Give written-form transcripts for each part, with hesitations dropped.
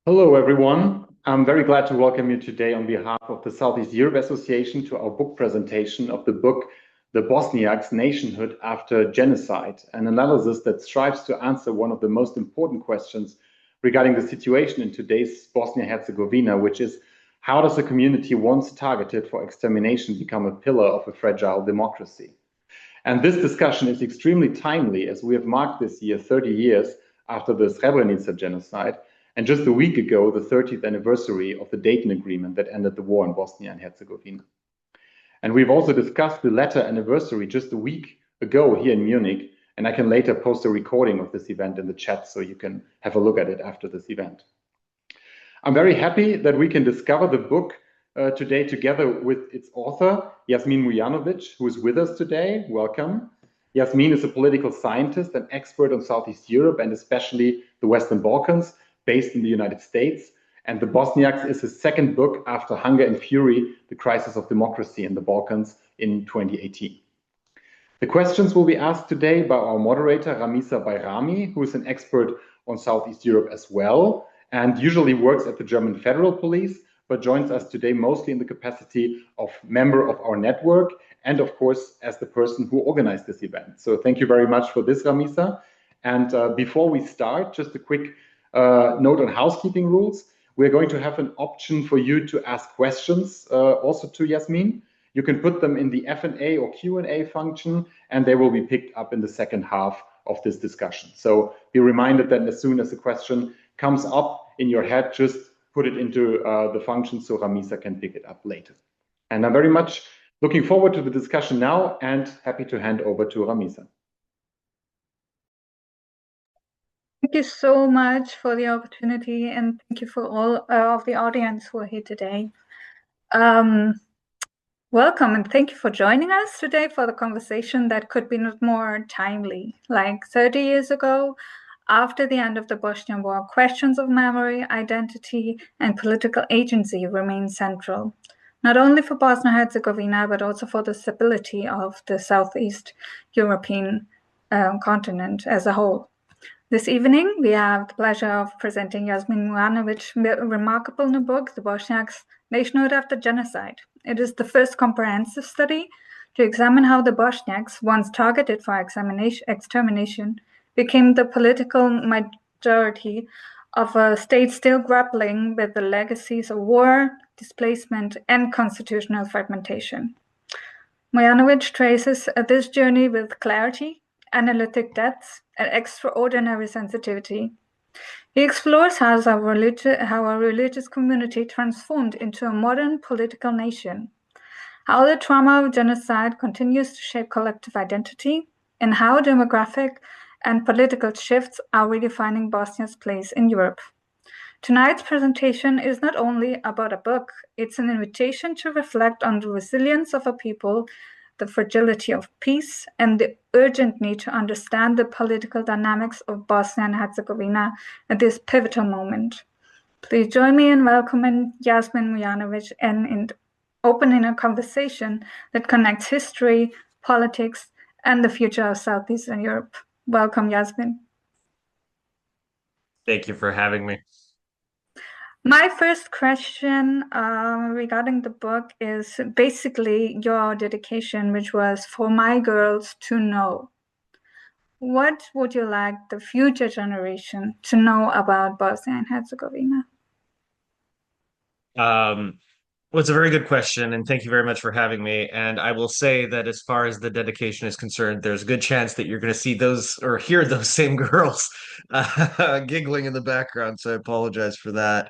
Hello, everyone. I'm very glad to welcome you today on behalf of the Southeast Europe Association to our book presentation of the book, The Bosniaks, Nationhood After Genocide, an analysis that strives to answer one of the most important questions regarding the situation in today's Bosnia and Herzegovina, which is how does a community once targeted for extermination become a pillar of a fragile democracy? And this discussion is extremely timely as we have marked this year 30 years after the Srebrenica genocide, and just a week ago, the 30th anniversary of the Dayton Agreement that ended the war in Bosnia and Herzegovina. And we've also discussed the latter anniversary just a week ago here in Munich, and I can later post a recording of this event in the chat so you can have a look at it after this event. I'm very happy that we can discover the book today together with its author, Jasmin Mujanović, who is with us today. Welcome. Jasmin is a political scientist and expert on Southeast Europe and especially the Western Balkans, based in the United States. And The Bosniaks is his second book after Hunger and Fury, The Crisis of Democracy in the Balkans in 2018. The questions will be asked today by our moderator, Ramisa Bayrami, who is an expert on Southeast Europe as well, and usually works at the German Federal Police, but joins us today mostly in the capacity of member of our network, and of course, as the person who organized this event. So thank you very much for this, Ramisa. And before we start, just a quick note on housekeeping rules. We're going to have an option for you to ask questions also to Jasmin. You can put them in the F&A or Q&A function, and they will be picked up in the second half of this discussion. So be reminded that as soon as a question comes up in your head, just put it into the function so Ramisa can pick it up later. And I'm very much looking forward to the discussion now and happy to hand over to Ramisa. Thank you so much for the opportunity, and thank you for all of the audience who are here today. Welcome, and thank you for joining us today for the conversation that could be not more timely. Like 30 years ago, after the end of the Bosnian War, questions of memory, identity, and political agency remain central, not only for Bosnia and Herzegovina, but also for the stability of the Southeast European continent as a whole. This evening, we have the pleasure of presenting Jasmin Mujanović's remarkable new book, The Bosniaks, Nationhood After Genocide. It is the first comprehensive study to examine how the Bosniaks, once targeted for extermination, became the political majority of a state still grappling with the legacies of war, displacement, and constitutional fragmentation. Mujanović traces this journey with clarity, analytic depth, and extraordinary sensitivity. He explores how a religious community transformed into a modern political nation, how the trauma of genocide continues to shape collective identity, and how demographic and political shifts are redefining Bosnia's place in Europe. Tonight's presentation is not only about a book, it's an invitation to reflect on the resilience of a people, the fragility of peace, and the urgent need to understand the political dynamics of Bosnia and Herzegovina at this pivotal moment. Please join me in welcoming Jasmin Mujanović and in opening a conversation that connects history, politics, and the future of Southeastern Europe. Welcome, Jasmin. Thank you for having me. My first question regarding the book is basically your dedication, which was for my girls to know. What would you like the future generation to know about Bosnia and Herzegovina? Well, it's a very good question, and thank you very much for having me. And I will say that as far as the dedication is concerned, there's a good chance that you're going to see those or hear those same girls giggling in the background. So I apologize for that.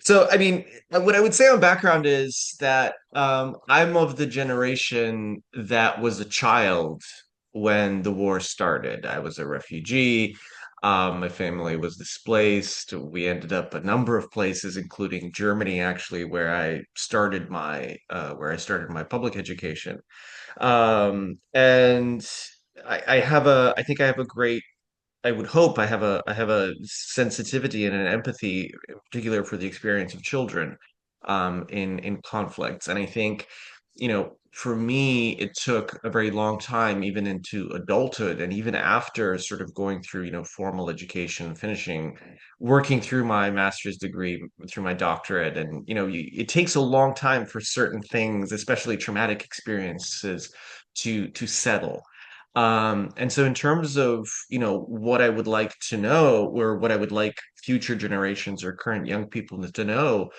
So, I mean, what I would say on background is that I'm of the generation that was a child when the war started. I was a refugee. My family was displaced. We ended up a number of places, including Germany, actually, where I started my public education. And I think I have a great, I would hope I have a sensitivity and an empathy, in particular for the experience of children, in conflicts. And I think, you know, for me, it took a very long time, even into adulthood, and even after sort of going through, formal education, finishing, working through my master's degree, through my doctorate, and it takes a long time for certain things, especially traumatic experiences, to settle. And so in terms of, what I would like to know, or what I would like future generations or current young people to know,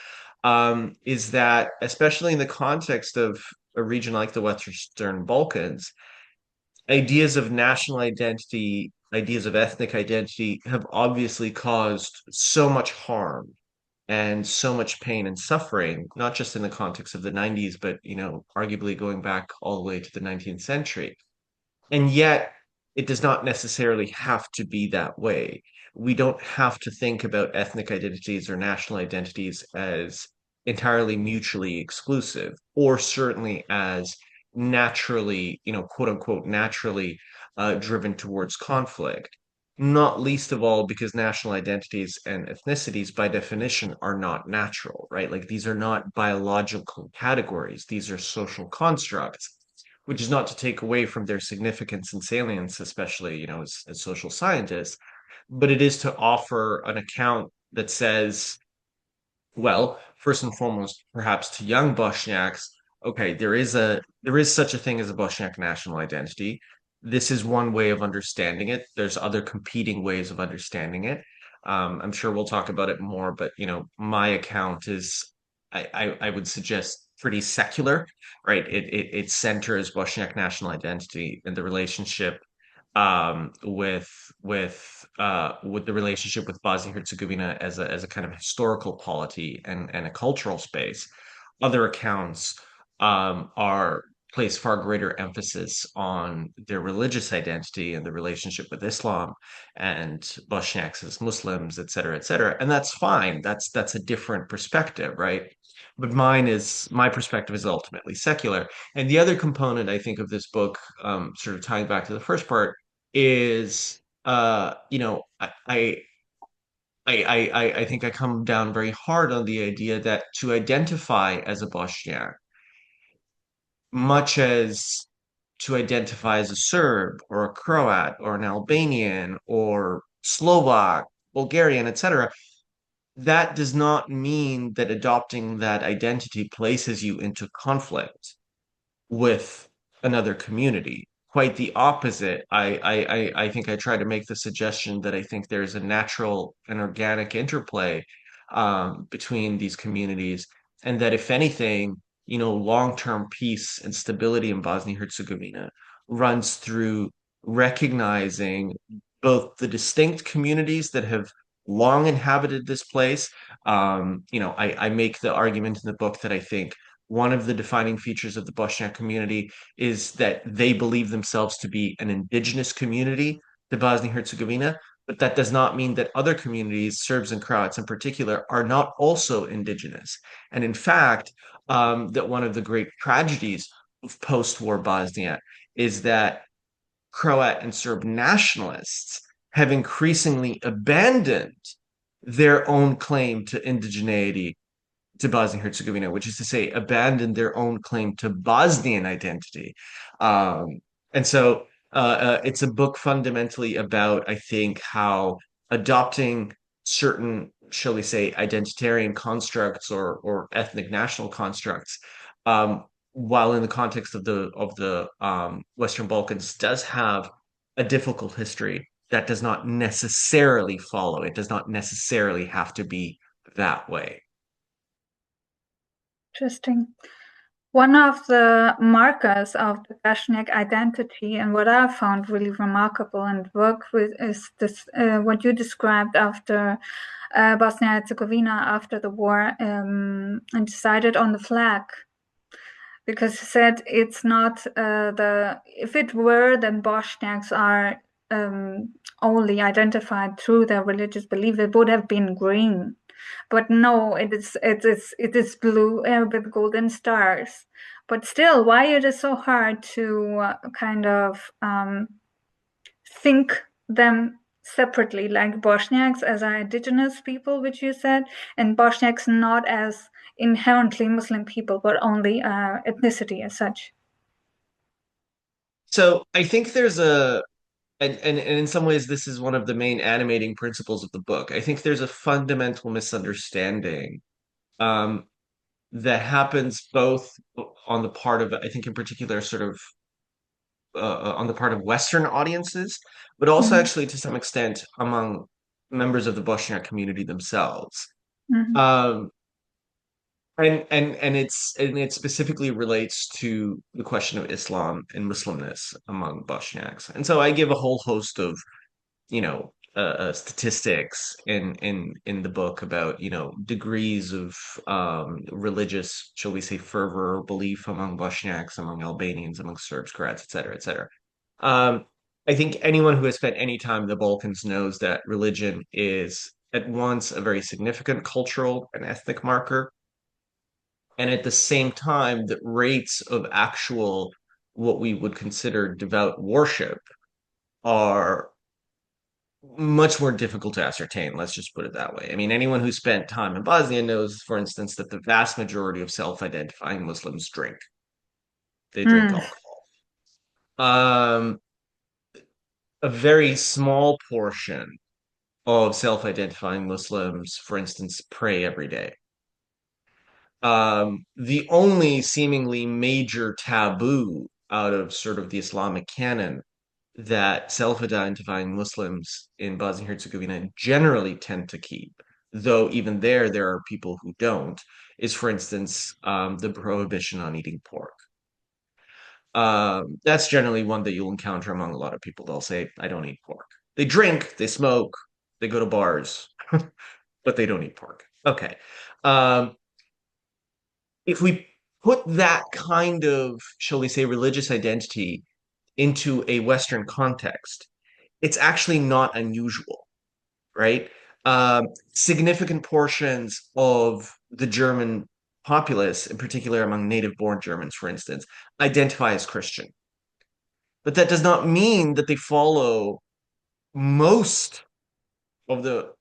is that especially in the context of a region like the Western Balkans, ideas of national identity, ideas of ethnic identity have obviously caused so much harm and so much pain and suffering, not just in the context of the 90s, but, arguably going back all the way to the 19th century. And yet, it does not necessarily have to be that way. We don't have to think about ethnic identities or national identities as entirely mutually exclusive, or certainly as naturally, quote unquote, naturally driven towards conflict. Not least of all because national identities and ethnicities, by definition, are not natural, right? Like these are not biological categories, these are social constructs, which is not to take away from their significance and salience, especially, as social scientists, but it is to offer an account that says, well, first and foremost, perhaps to young Bosniaks, okay, there is such a thing as a Bosniak national identity. This is one way of understanding it. There's other competing ways of understanding it. I'm sure we'll talk about it more, but my account is, I would suggest, pretty secular, right? It centers Bosniak national identity and the relationship with the relationship with Bosnia Herzegovina as a kind of historical polity and a cultural space. Other accounts are place far greater emphasis on their religious identity and the relationship with Islam and Bosniaks as Muslims, et cetera, et cetera. And that's fine. That's a different perspective, right? But my perspective is ultimately secular. And the other component, I think, of this book, sort of tying back to the first part, is I think I come down very hard on the idea that to identify as a Bosniak, much as to identify as a Serb or a Croat or an Albanian or Slovak, Bulgarian, etc., that does not mean that adopting that identity places you into conflict with another community. Quite the opposite. I think I try to make the suggestion that I think there's a natural and organic interplay between these communities, and that if anything, long-term peace and stability in Bosnia-Herzegovina runs through recognizing both the distinct communities that have long inhabited this place. I make the argument in the book that I think one of the defining features of the Bosniak community is that they believe themselves to be an indigenous community to Bosnia-Herzegovina, but that does not mean that other communities, Serbs and Croats in particular, are not also indigenous. And in fact, that one of the great tragedies of post-war Bosnia is that Croat and Serb nationalists have increasingly abandoned their own claim to indigeneity to Bosnia-Herzegovina, which is to say, abandoned their own claim to Bosnian identity. And so it's a book fundamentally about, I think, how adopting certain, shall we say, identitarian constructs or ethnic national constructs, while in the context of the Western Balkans, does have a difficult history that does not necessarily follow. It does not necessarily have to be that way. Interesting. One of the markers of the Bosniak identity, and what I found really remarkable and work with, is this what you described after Bosnia and Herzegovina after the war, and decided on the flag, because you said it's not if it were, then Bosniaks are only identified through their religious belief, it would have been green. But no, it is blue with golden stars. But still, why it is so hard to kind of think them separately, like Bosniaks as our indigenous people, which you said, and Bosniaks not as inherently Muslim people, but only ethnicity as such. So I think there's and in some ways this is one of the main animating principles of the book. I think there's a fundamental misunderstanding um, that happens both on the part of, I think in particular, sort of on the part of Western audiences, but also Mhm. actually to some extent among members of the Bosniak community themselves. Mhm. Um, and it specifically relates to the question of Islam and Muslimness among Bosniaks. And so I give a whole host of statistics in the book about degrees of religious, shall we say, fervor or belief among Bosniaks, among Albanians, among Serbs, Croats, et cetera, et cetera. Um, I think anyone who has spent any time in the Balkans knows that religion is at once a very significant cultural and ethnic marker, and at the same time, the rates of actual what we would consider devout worship are much more difficult to ascertain. Let's just put it that way. I mean, anyone who spent time in Bosnia knows, for instance, that the vast majority of self-identifying Muslims drink. They drink Mm. alcohol. Um, a very small portion of self-identifying Muslims, for instance, pray every day. The only seemingly major taboo out of sort of the Islamic canon that self-identifying Muslims in Bosnia and Herzegovina generally tend to keep, though even there are people who don't, is, for instance, the prohibition on eating pork. That's generally one that you'll encounter among a lot of people. They'll say, I don't eat pork. They drink, they smoke, they go to bars, but they don't eat pork. Okay. Um, if we put that kind of, shall we say, religious identity into a Western context, it's actually not unusual, right? Significant portions of the German populace, in particular among native-born Germans, for instance, identify as Christian. But that does not mean that they follow most of the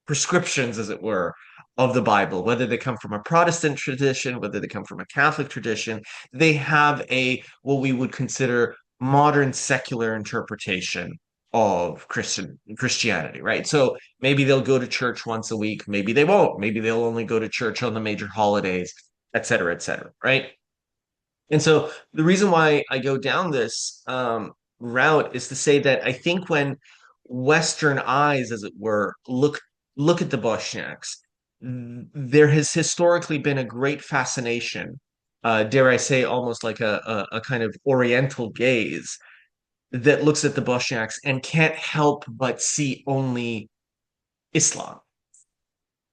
prescriptions, as it were, of the Bible, whether they come from a Protestant tradition, whether they come from a Catholic tradition, they have a what we would consider modern secular interpretation of Christianity, right? So maybe they'll go to church once a week, maybe they won't, maybe they'll only go to church on the major holidays, et cetera, right? And so the reason why I go down this route is to say that I think when Western eyes, as it were, look at the Bosniaks, there has historically been a great fascination, dare I say, almost like a kind of Oriental gaze that looks at the Bosniaks and can't help but see only Islam,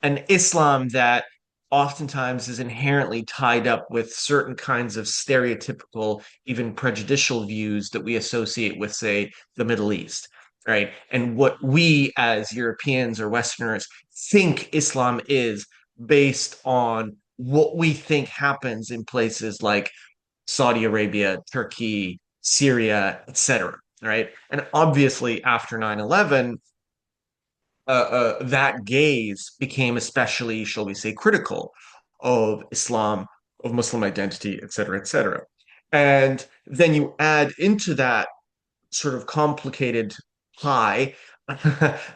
an Islam that oftentimes is inherently tied up with certain kinds of stereotypical, even prejudicial views that we associate with, say, the Middle East, right? And what we as Europeans or Westerners think Islam is based on what we think happens in places like Saudi Arabia, Turkey, Syria, etc. Right. And obviously, after 9/11, that gaze became especially, shall we say, critical of Islam, of Muslim identity, et cetera, et cetera. And then you add into that sort of complicated pie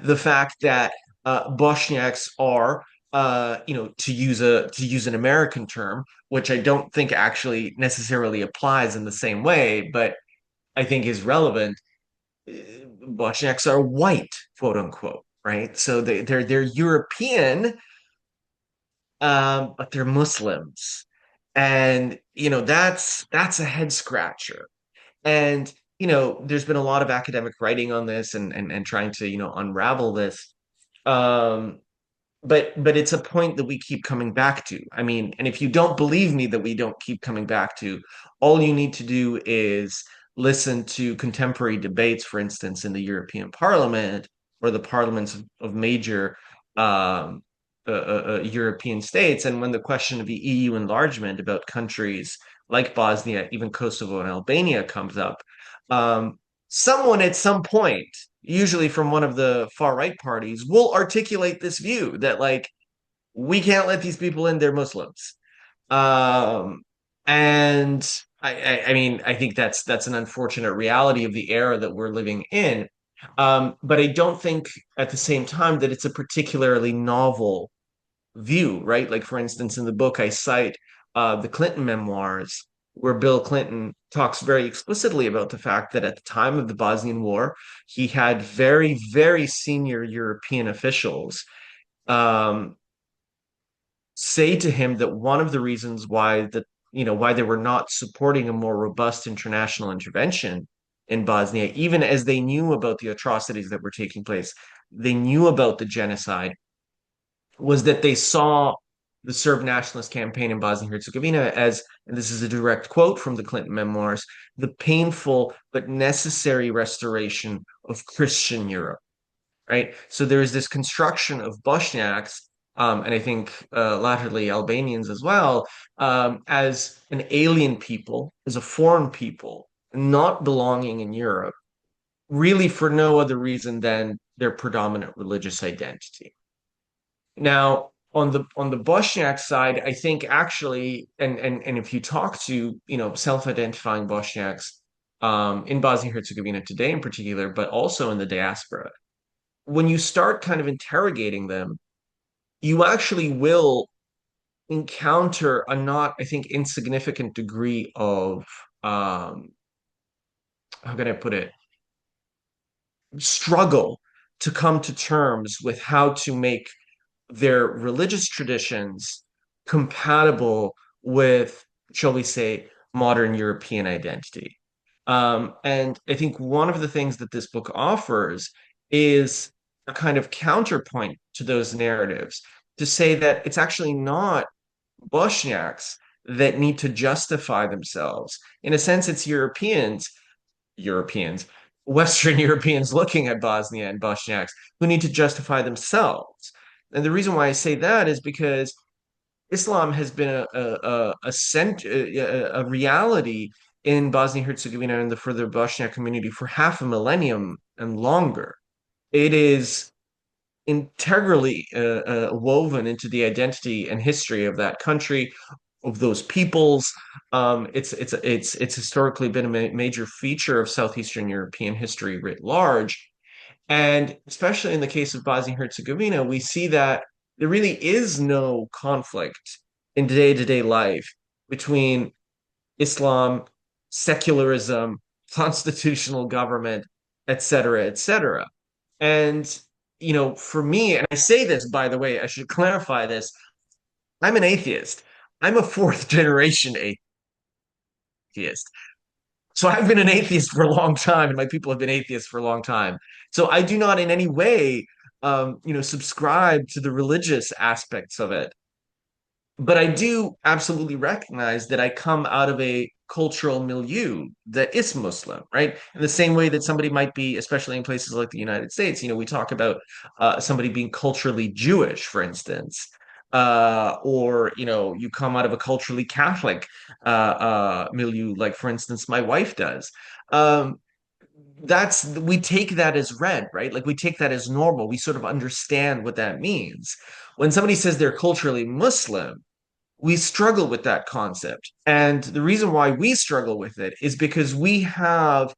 the fact that Bosniaks are, to use an American term, which I don't think actually necessarily applies in the same way, but I think is relevant. Bosniaks are white, quote unquote, right? So they're European, but they're Muslims, and that's a head scratcher. And there's been a lot of academic writing on this and trying to unravel this. Um, but it's a point that we keep coming back to. I mean, and if you don't believe me that we don't keep coming back to, all you need to do is listen to contemporary debates, for instance, in the European Parliament or the parliaments of major um, European states. And when the question of the EU enlargement about countries like Bosnia, even Kosovo and Albania comes up, um, someone at some point, usually from one of the far right parties, will articulate this view that, like, we can't let these people in, they're Muslims. Um, and I mean, I think that's an unfortunate reality of the era that we're living in. But I don't think at the same time that it's a particularly novel view, right? Like, for instance, in the book, I cite the Clinton memoirs, where Bill Clinton talks very explicitly about the fact that at the time of the Bosnian War, he had very, very senior European officials um, say to him that one of the reasons why they were not supporting a more robust international intervention in Bosnia, even as they knew about the atrocities that were taking place, they knew about the genocide, was that they saw the Serb nationalist campaign in Bosnia and Herzegovina as, and this is a direct quote from the Clinton memoirs, the painful but necessary restoration of Christian Europe, right? So there is this construction of Bosniaks, and I think latterly Albanians as well, as an alien people, as a foreign people, not belonging in Europe, really for no other reason than their predominant religious identity. Now, on the Bosniak side, I think actually, and if you talk to self-identifying Bosniaks in Bosnia and Herzegovina today in particular, but also in the diaspora, when you start kind of interrogating them, you actually will encounter a not, I think, insignificant degree of how can I put it, struggle to come to terms with how to make their religious traditions compatible with, shall we say, modern European identity. And I think one of the things that this book offers is a kind of counterpoint to those narratives to say that it's actually not Bosniaks that need to justify themselves. In a sense, it's Europeans, Western Europeans looking at Bosnia and Bosniaks who need to justify themselves. And the reason why I say that is because Islam has been a reality in Bosnia and Herzegovina and the further Bosniak community for half a millennium and longer. It is integrally woven into the identity and history of that country, of those peoples. It's historically been a major feature of Southeastern European history writ large. And especially in the case of Bosnia and Herzegovina, we see that there really is no conflict in day-to-day life between Islam, secularism, constitutional government, et cetera, et cetera. And, for me, and I say this, by the way, I should clarify this, I'm an atheist. I'm a fourth generation atheist. So I've been an atheist for a long time, and my people have been atheists for a long time. So I do not in any way, subscribe to the religious aspects of it. But I do absolutely recognize that I come out of a cultural milieu that is Muslim, right? In the same way that somebody might be, especially in places like the United States, we talk about somebody being culturally Jewish, for instance, or you come out of a culturally Catholic milieu, like for instance, my wife does. We take that as read, right? Like we take that as normal. We sort of understand what that means. When somebody says they're culturally Muslim, we struggle with that concept. And the reason why we struggle with it is because we have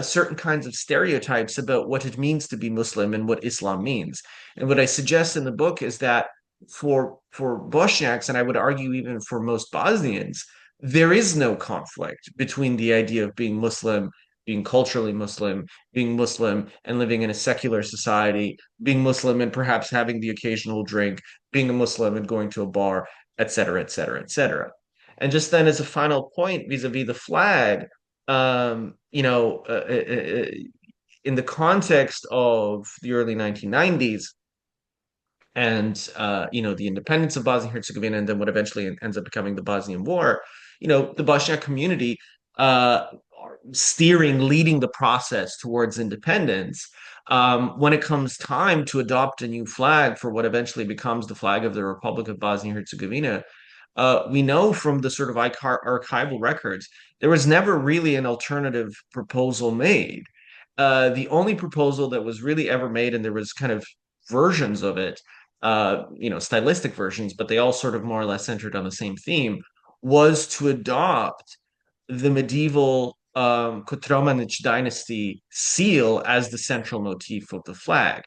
certain kinds of stereotypes about what it means to be Muslim and what Islam means. And what I suggest in the book is that for Bosniaks, and I would argue even for most Bosnians, there is no conflict between the idea of being Muslim, being culturally Muslim, being Muslim and living in a secular society, being Muslim and perhaps having the occasional drink, being a Muslim and going to a bar, et cetera, et cetera, et cetera. And just then, as a final point vis-a-vis the flag, in the context of the early 1990s and the independence of Bosnia and Herzegovina, and then what eventually ends up becoming the Bosnian War, the Bosniak community leading the process towards independence. When it comes time to adopt a new flag for what eventually becomes the flag of the Republic of Bosnia and Herzegovina, we know from the sort of archival records, there was never really an alternative proposal made. The only proposal that was really ever made, and there was kind of versions of it, stylistic versions, but they all sort of more or less centered on the same theme, was to adopt the medieval Kotromanić dynasty seal as the central motif of the flag.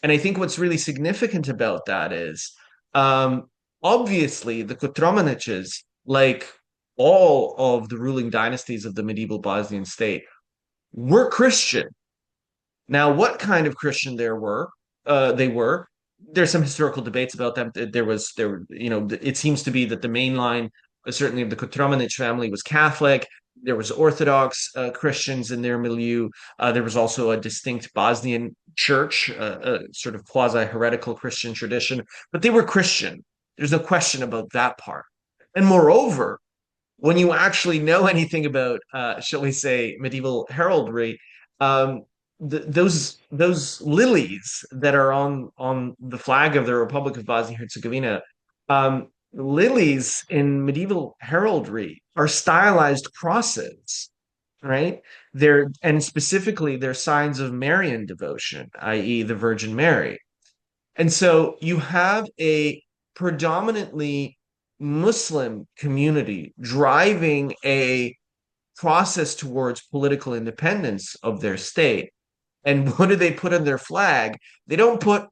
And I think what's really significant about that is obviously the Kotromanićes, like all of the ruling dynasties of the medieval Bosnian state, were Christian. Now, what kind of Christian they were. There's some historical debates about them. It seems to be that the main line, certainly of the Kotromanić family, was Catholic. There was Orthodox Christians in their milieu. There was also a distinct Bosnian church, a sort of quasi-heretical Christian tradition, but they were Christian. There's no question about that part. And moreover, when you actually know anything about, shall we say, medieval heraldry, um, those lilies that are on the flag of the Republic of Bosnia and Herzegovina, lilies in medieval heraldry are stylized crosses, right? And specifically they're signs of Marian devotion, i.e., the Virgin Mary. And so you have a predominantly Muslim community driving a process towards political independence of their state. And what do they put on their flag? They don't put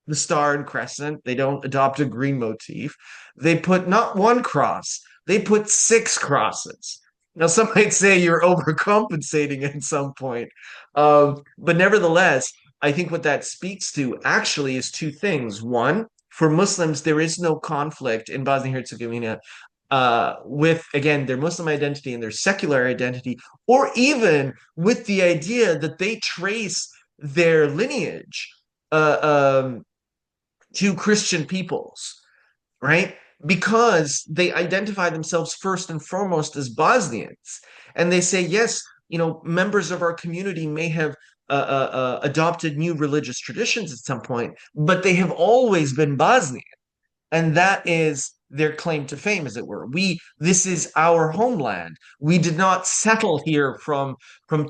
the star and crescent. They don't adopt a green motif. They put not one cross, they put 6 crosses. Now, some might say you're overcompensating at some point. But nevertheless, I think what that speaks to actually is 2 things. One, for Muslims, there is no conflict in Bosnia and Herzegovina with, again, their Muslim identity and their secular identity, or even with the idea that they trace their lineage to Christian peoples, right? Because they identify themselves first and foremost as Bosnians. And they say, yes, members of our community may have adopted new religious traditions at some point, but they have always been Bosnian. And that is their claim to fame, as it were. This is our homeland. We did not settle here from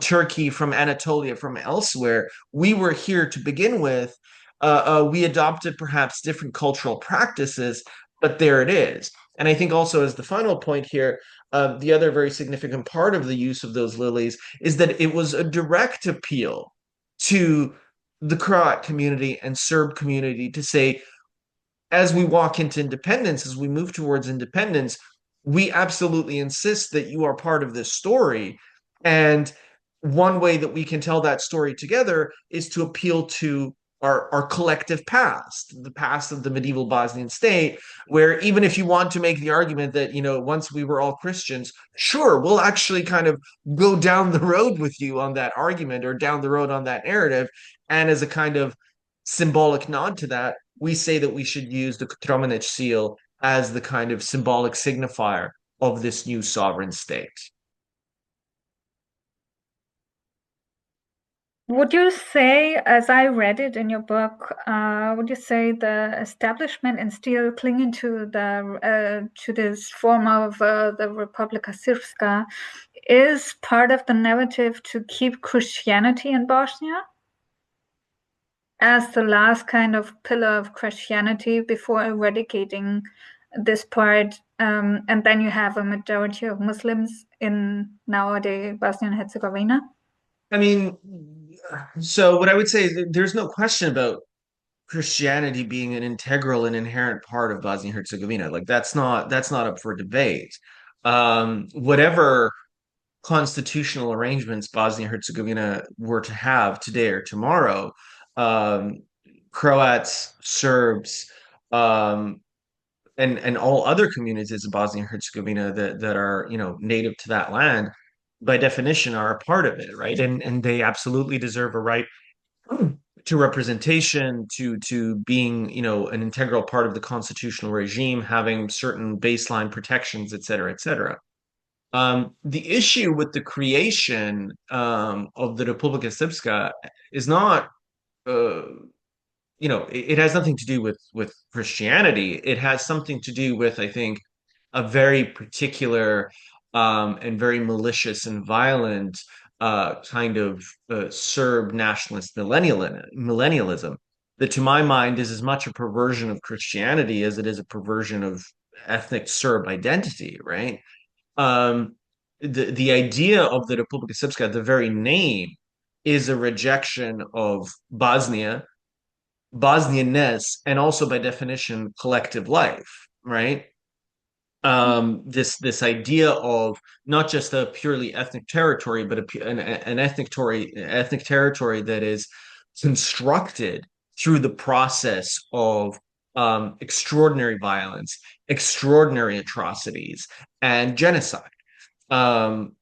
Turkey, from Anatolia, from elsewhere. We were here to begin with. We adopted perhaps different cultural practices, but there it is. And I think also as the final point here, the other very significant part of the use of those lilies is that it was a direct appeal to the Croat community and Serb community to say, as we walk into independence, as we move towards independence, we absolutely insist that you are part of this story. And one way that we can tell that story together is to appeal to our collective past, the past of the medieval Bosnian state, where even if you want to make the argument that, once we were all Christians, sure, we'll actually kind of go down the road with you on that argument or down the road on that narrative. And as a kind of symbolic nod to that, we say that we should use the Kotromanić seal as the kind of symbolic signifier of this new sovereign state. Would you say, as I read it in your book, would you say the establishment and still clinging to this form of the Republika Srpska is part of the narrative to keep Christianity in Bosnia as the last kind of pillar of Christianity before eradicating this part, and then you have a majority of Muslims in nowadays Bosnia and Herzegovina? I mean, so what I would say is there's no question about Christianity being an integral and inherent part of Bosnia and Herzegovina. Like that's not up for debate. Whatever constitutional arrangements Bosnia and Herzegovina were to have today or tomorrow, Croats, Serbs, and all other communities of Bosnia and Herzegovina that are native to that land, by definition, are a part of it, right? And they absolutely deserve a right to representation, to being an integral part of the constitutional regime, having certain baseline protections, et cetera, et cetera. The issue with the creation of the Republika Srpska is not it has nothing to do with Christianity. It has something to do with, I think, a very particular and very malicious and violent kind of Serb nationalist millennialism that, to my mind, is as much a perversion of Christianity as it is a perversion of ethnic Serb identity, right? the idea of the Republika Srpska, the very name, is a rejection of Bosnia, Bosnianness, and also by definition collective life, right? This idea of not just a purely ethnic territory, but an ethnic territory that is constructed through the process of extraordinary violence, extraordinary atrocities, and genocide. Um,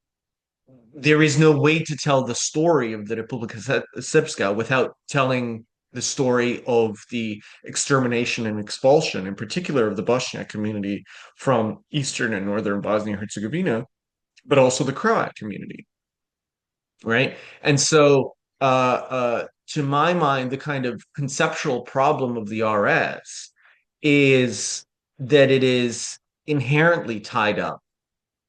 there is no way to tell the story of the Republika Srpska without telling the story of the extermination and expulsion, in particular of the Bosniak community from eastern and northern Bosnia and Herzegovina, but also the Croat community, right? And so, to my mind, the kind of conceptual problem of the RS is that it is inherently tied up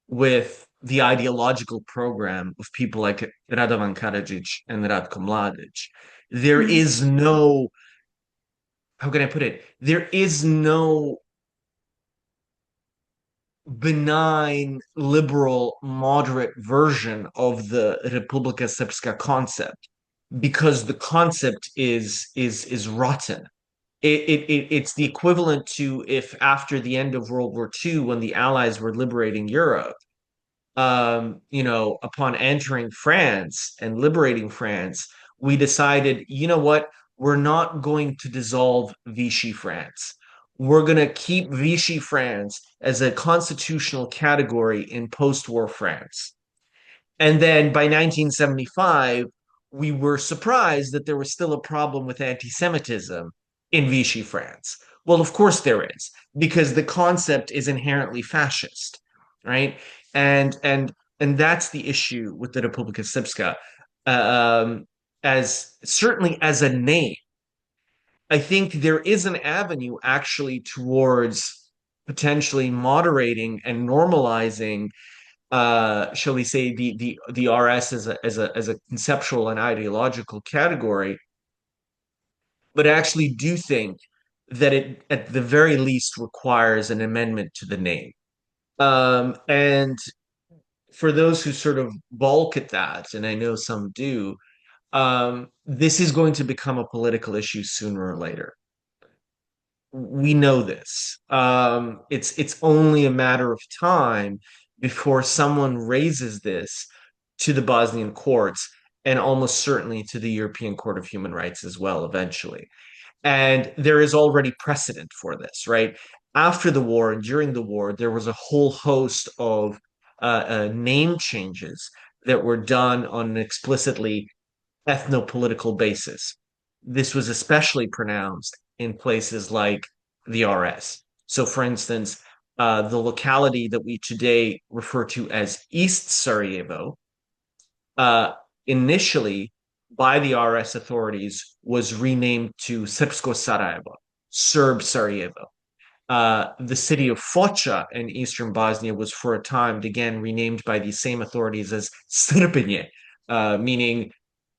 with the ideological program of people like Radovan Karadzic and Ratko Mladic. There is no, how can I put it? There is no benign, liberal, moderate version of the Republika Srpska concept because the concept is rotten. It's the equivalent to if after the end of World War II, when the Allies were liberating Europe, upon entering France and liberating France, we decided, you know what? We're not going to dissolve Vichy France. We're going to keep Vichy France as a constitutional category in post-war France. And then by 1975, we were surprised that there was still a problem with anti-Semitism in Vichy France. Well, of course there is, because the concept is inherently fascist, right? And that's the issue with the Republika Srpska, as certainly as a name. I think there is an avenue actually towards potentially moderating and normalizing, shall we say, the RS as a conceptual and ideological category, but I actually do think that it at the very least requires an amendment to the name. And for those who sort of balk at that, and I know some do, this is going to become a political issue sooner or later. We know this. It's only a matter of time before someone raises this to the Bosnian courts and almost certainly to the European Court of Human Rights as well, eventually. And there is already precedent for this, right? After the war and during the war, there was a whole host of name changes that were done on an explicitly ethno-political basis. This was especially pronounced in places like the RS. So, for instance, the locality that we today refer to as East Sarajevo, initially by the RS authorities was renamed to Srpsko Sarajevo, Serb Sarajevo. The city of Foča in eastern Bosnia was for a time again renamed by these same authorities as Srbinje, meaning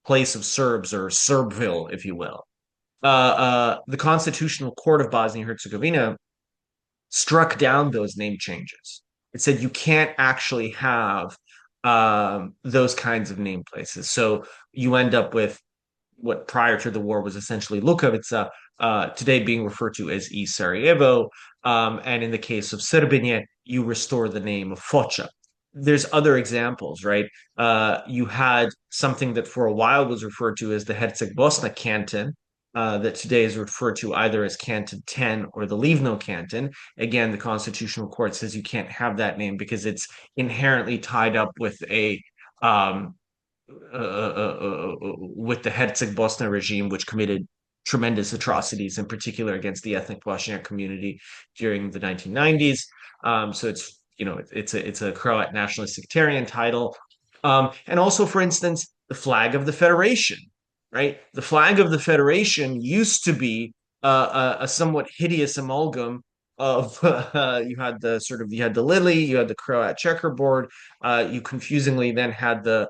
place of Serbs or Serbville, if you will. The Constitutional Court of Bosnia and Herzegovina struck down those name changes. It said you can't actually have those kinds of name places. So you end up with what prior to the war was essentially Lukavica, today being referred to as East Sarajevo. And in the case of Srbinje, you restore the name of Foča. There's other examples, right? You had something that for a while was referred to as the Herceg Bosna canton, that today is referred to either as Canton 10 or the Livno canton. Again, the Constitutional Court says you can't have that name because it's inherently tied up with a with the Herceg Bosna regime, which committed tremendous atrocities, in particular against the ethnic Bosniak community during the 1990s. So it's a Croat nationalist sectarian title. And also, for instance, the flag of the Federation, right? The flag of the Federation used to be a somewhat hideous amalgam of you had the lily, you had the Croat checkerboard, you confusingly then had the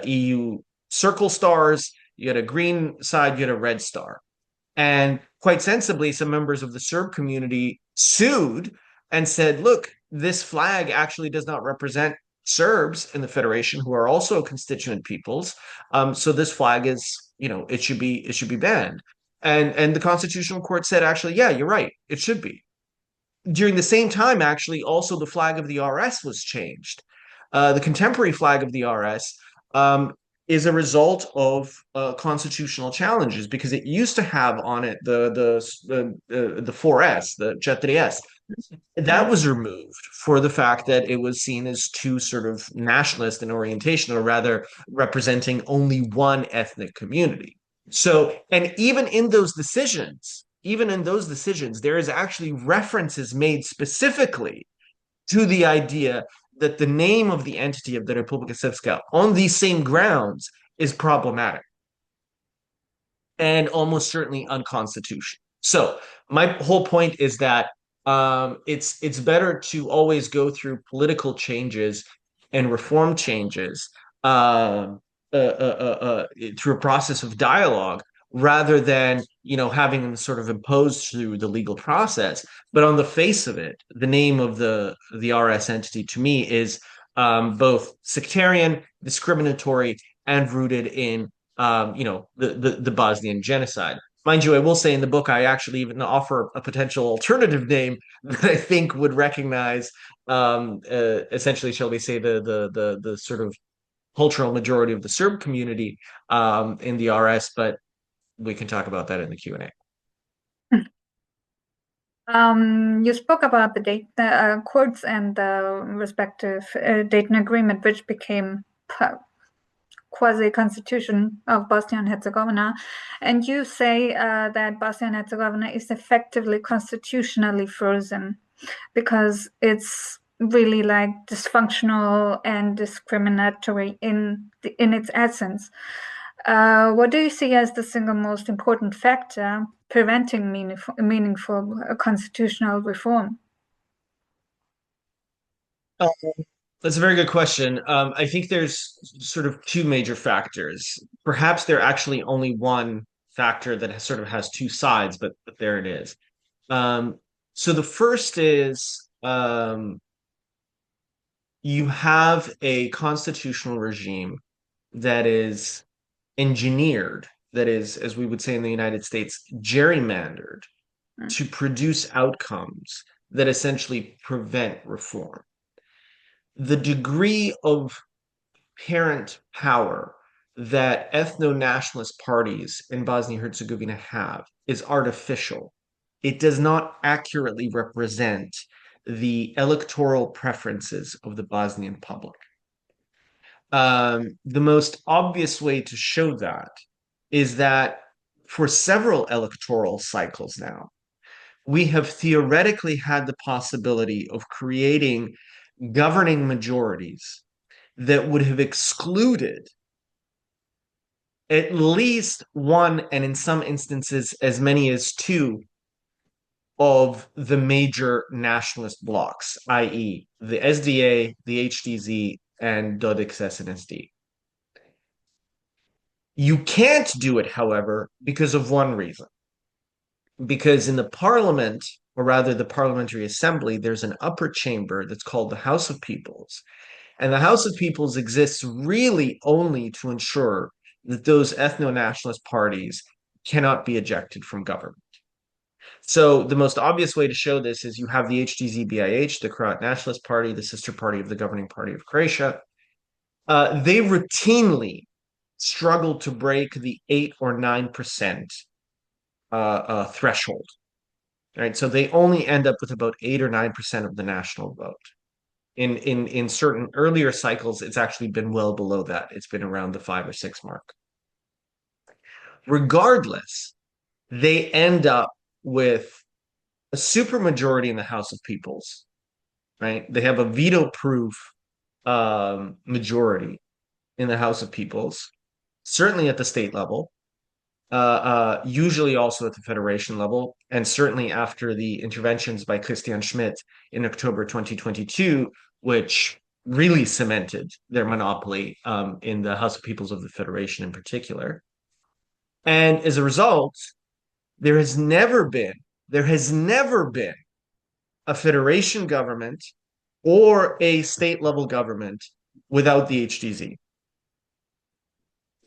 EU circle stars, you had a green side, you had a red star. And quite sensibly, some members of the Serb community sued and said, look, this flag actually does not represent Serbs in the federation who are also constituent peoples. So this flag is, it should be banned. And the Constitutional Court said, actually, yeah, you're right, it should be. During the same time, actually, also the flag of the RS was changed. The contemporary flag of the RS is a result of constitutional challenges, because it used to have on it the 4S, the 4S. That was removed for the fact that it was seen as too sort of nationalist in orientation, or rather representing only one ethnic community. So, and even in those decisions, there is actually references made specifically to the idea that the name of the entity of the Republika Srpska on these same grounds is problematic and almost certainly unconstitutional. So my whole point is that it's better to always go through political changes and reform changes through a process of dialogue, rather than having them sort of imposed through the legal process. But on the face of it, the name of the RS entity to me is both sectarian, discriminatory, and rooted in the Bosnian genocide. Mind you, I will say in the book, I actually even offer a potential alternative name that I think would recognize, essentially, shall we say, the sort of cultural majority of the Serb community in the RS, but we can talk about that in the Q&A. You spoke about the Dayton courts and the respective Dayton Agreement, which became quasi-constitution of Bosnia and Herzegovina, and you say that Bosnia and Herzegovina is effectively constitutionally frozen because it's really like dysfunctional and discriminatory in its essence. What do you see as the single most important factor preventing meaningful constitutional reform? That's a very good question. I think there's sort of two major factors. Perhaps they're actually only one factor that has two sides, but there it is. So the first is you have a constitutional regime that is engineered, that is, as we would say in the United States, gerrymandered to produce outcomes that essentially prevent reform. The degree of parent power that ethno-nationalist parties in Bosnia-Herzegovina have is artificial. It does not accurately represent the electoral preferences of the Bosnian public. The most obvious way to show that is that for several electoral cycles now, we have theoretically had the possibility of creating governing majorities that would have excluded at least one, and in some instances as many as two, of the major nationalist blocs, i.e. the SDA, the HDZ, and Dodik SNSD. You can't do it, however, because of one reason. Because in the parliament, or rather the parliamentary assembly, there's an upper chamber that's called the House of Peoples. And the House of Peoples exists really only to ensure that those ethno-nationalist parties cannot be ejected from government. So the most obvious way to show this is you have the HDZ-BIH, the Croat Nationalist Party, the sister party of the governing party of Croatia. They routinely struggle to break the 8 or 9% threshold. Right? So they only end up with about 8 or 9% of the national vote. In certain earlier cycles, it's actually been well below that. It's been around the 5 or 6 mark. Regardless, they end up with a supermajority in the House of Peoples, right? They have a veto-proof majority in the House of Peoples, certainly at the state level, usually also at the federation level, and certainly after the interventions by Christian Schmidt in October 2022, which really cemented their monopoly in the House of Peoples of the Federation in particular. And as a result, there has never been a federation government or a state level government without the HDZ,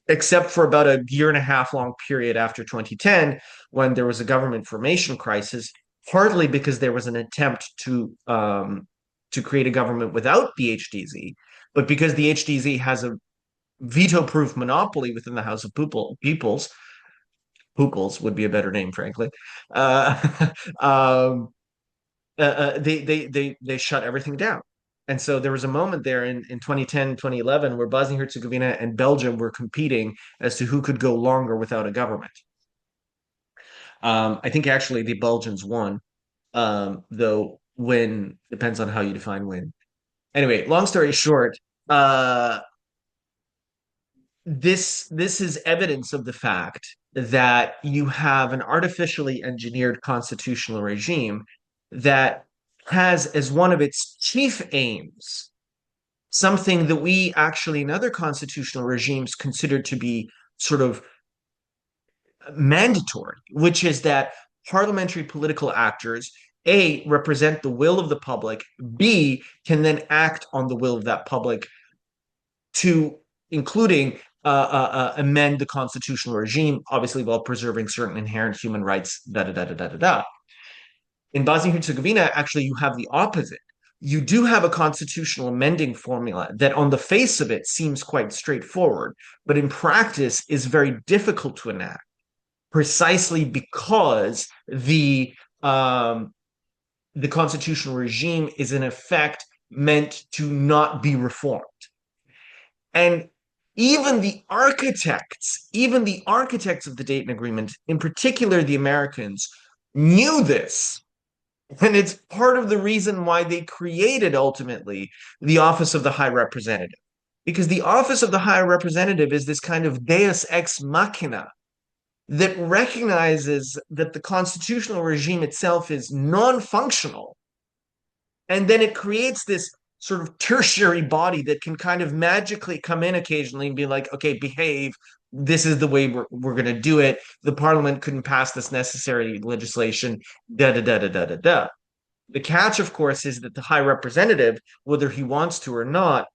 except for about a year and a half long period after 2010, when there was a government formation crisis, partly because there was an attempt to create a government without the HDZ, but because the HDZ has a veto-proof monopoly within the House of Peoples. Pooples would be a better name, frankly. Uh, um, they shut everything down. And so there was a moment there in 2010, 2011, where Bosnia and Herzegovina and Belgium were competing as to who could go longer without a government. I think actually the Belgians won, though win depends on how you define win. Anyway, long story short, this is evidence of the fact that you have an artificially engineered constitutional regime that has as one of its chief aims something that we actually in other constitutional regimes consider to be sort of mandatory, which is that parliamentary political actors, A, represent the will of the public, B, can then act on the will of that public to including amend the constitutional regime, obviously while preserving certain inherent human rights, da da da da da da da. In Bosnia and Herzegovina, actually, you have the opposite. You do have a constitutional amending formula that, on the face of it, seems quite straightforward, but in practice is very difficult to enact, precisely because the constitutional regime is in effect meant to not be reformed. And even the architects of the Dayton Agreement, in particular the Americans, knew this. And it's part of the reason why they created ultimately the Office of the High Representative. Because the Office of the High Representative is this kind of deus ex machina that recognizes that the constitutional regime itself is non-functional. And then it creates this sort of tertiary body that can kind of magically come in occasionally and be like, okay, behave. This is the way we're going to do it. The parliament couldn't pass this necessary legislation, da da da da da da da. The catch, of course, is that the high representative, whether he wants to or not,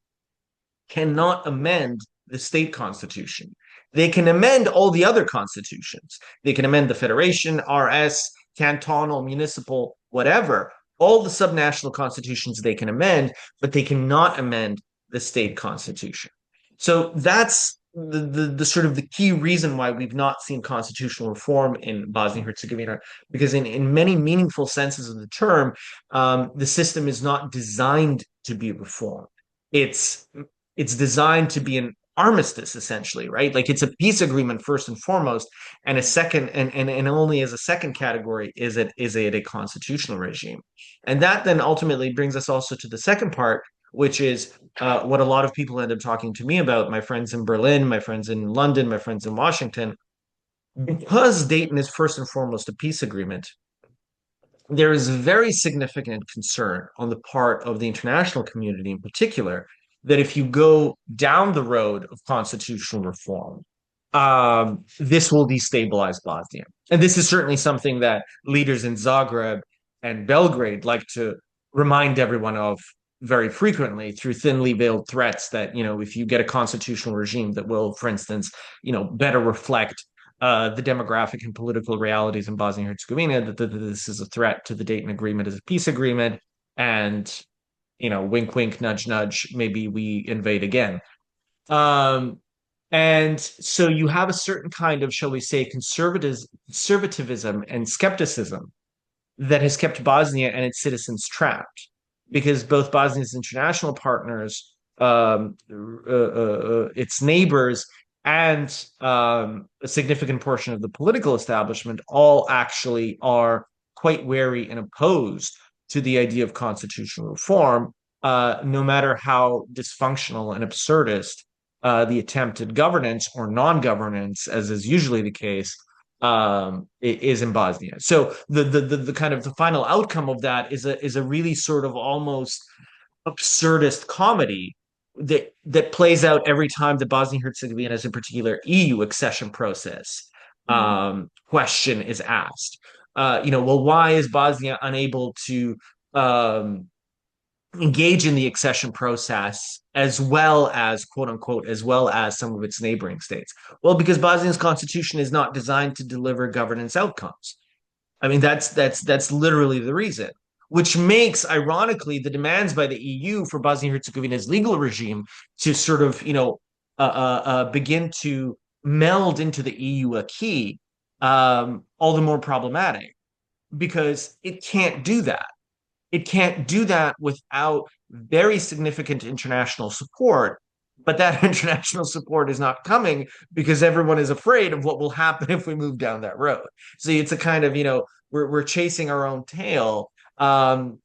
cannot amend the state constitution. They can amend all the other constitutions. They can amend the federation, RS, cantonal, municipal, whatever. All the subnational constitutions they can amend, but they cannot amend the state constitution. So that's the sort of the key reason why we've not seen constitutional reform in Bosnia and Herzegovina, because in many meaningful senses of the term, the system is not designed to be reformed. It's designed to be an armistice, essentially, right? Like it's a peace agreement first and foremost, and a second, and only as a second category is it a constitutional regime. And that then ultimately brings us also to the second part, which is what a lot of people end up talking to me about, my friends in Berlin, my friends in London, my friends in Washington. Because Dayton is first and foremost a peace agreement, there is very significant concern on the part of the international community in particular that if you go down the road of constitutional reform, this will destabilize Bosnia. And this is certainly something that leaders in Zagreb and Belgrade like to remind everyone of very frequently through thinly veiled threats that, if you get a constitutional regime that will, for instance, better reflect the demographic and political realities in Bosnia and Herzegovina, that this is a threat to the Dayton Agreement as a peace agreement, and wink, wink, nudge, nudge, maybe we invade again. And so you have a certain kind of, shall we say, conservatism and skepticism that has kept Bosnia and its citizens trapped, because both Bosnia's international partners, its neighbors, and a significant portion of the political establishment all actually are quite wary and opposed to the idea of constitutional reform, no matter how dysfunctional and absurdist the attempted governance or non-governance, as is usually the case, is in Bosnia. So the kind of the final outcome of that is a really sort of almost absurdist comedy that plays out every time the Bosnia and Herzegovina's in particular EU accession process question is asked. Well, why is Bosnia unable to engage in the accession process as well as, quote unquote, as well as some of its neighboring states? Well, because Bosnia's constitution is not designed to deliver governance outcomes. I mean, that's literally the reason, which makes, ironically, the demands by the EU for Bosnia and Herzegovina's legal regime to sort of, begin to meld into the EU acquis all the more problematic, because it can't do that. It can't do that without very significant international support. But that international support is not coming because everyone is afraid of what will happen if we move down that road. So it's a kind of, we're chasing our own tail. And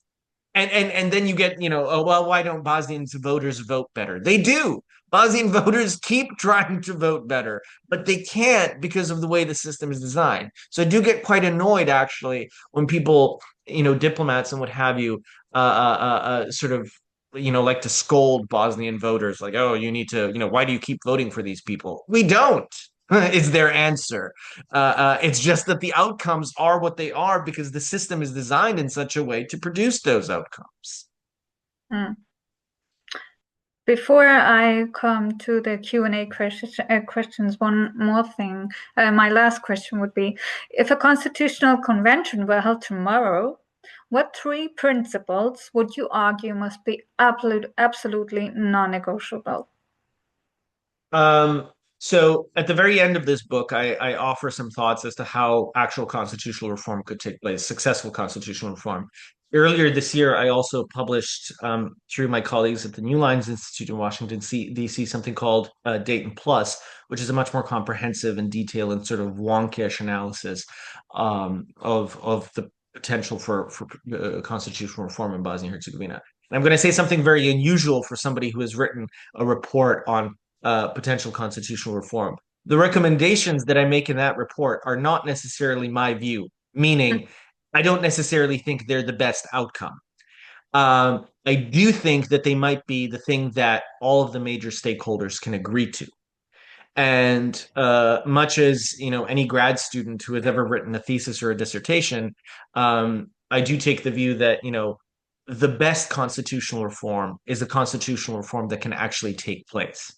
then you get, oh, well, why don't Bosnian voters vote better? They do. Bosnian voters keep trying to vote better, but they can't because of the way the system is designed. So I do get quite annoyed, actually, when people, diplomats and what have you, sort of, like to scold Bosnian voters, like, oh, you need to, why do you keep voting for these people? We don't. Is their answer. It's just that the outcomes are what they are because the system is designed in such a way to produce those outcomes. Mm. Before I come to the Q&A questions, one more thing. My last question would be, if a constitutional convention were held tomorrow, what three principles would you argue must be absolutely non-negotiable? So at the very end of this book, I offer some thoughts as to how actual constitutional reform could take place, successful constitutional reform. Earlier this year, I also published through my colleagues at the New Lines Institute in Washington, D.C., something called Dayton Plus, which is a much more comprehensive and detailed and sort of wonkish analysis of the potential for constitutional reform in Bosnia and Herzegovina. And I'm going to say something very unusual for somebody who has written a report on potential constitutional reform. The recommendations that I make in that report are not necessarily my view, meaning I don't necessarily think they're the best outcome. I do think that they might be the thing that all of the major stakeholders can agree to. And much as any grad student who has ever written a thesis or a dissertation, I do take the view that the best constitutional reform is a constitutional reform that can actually take place,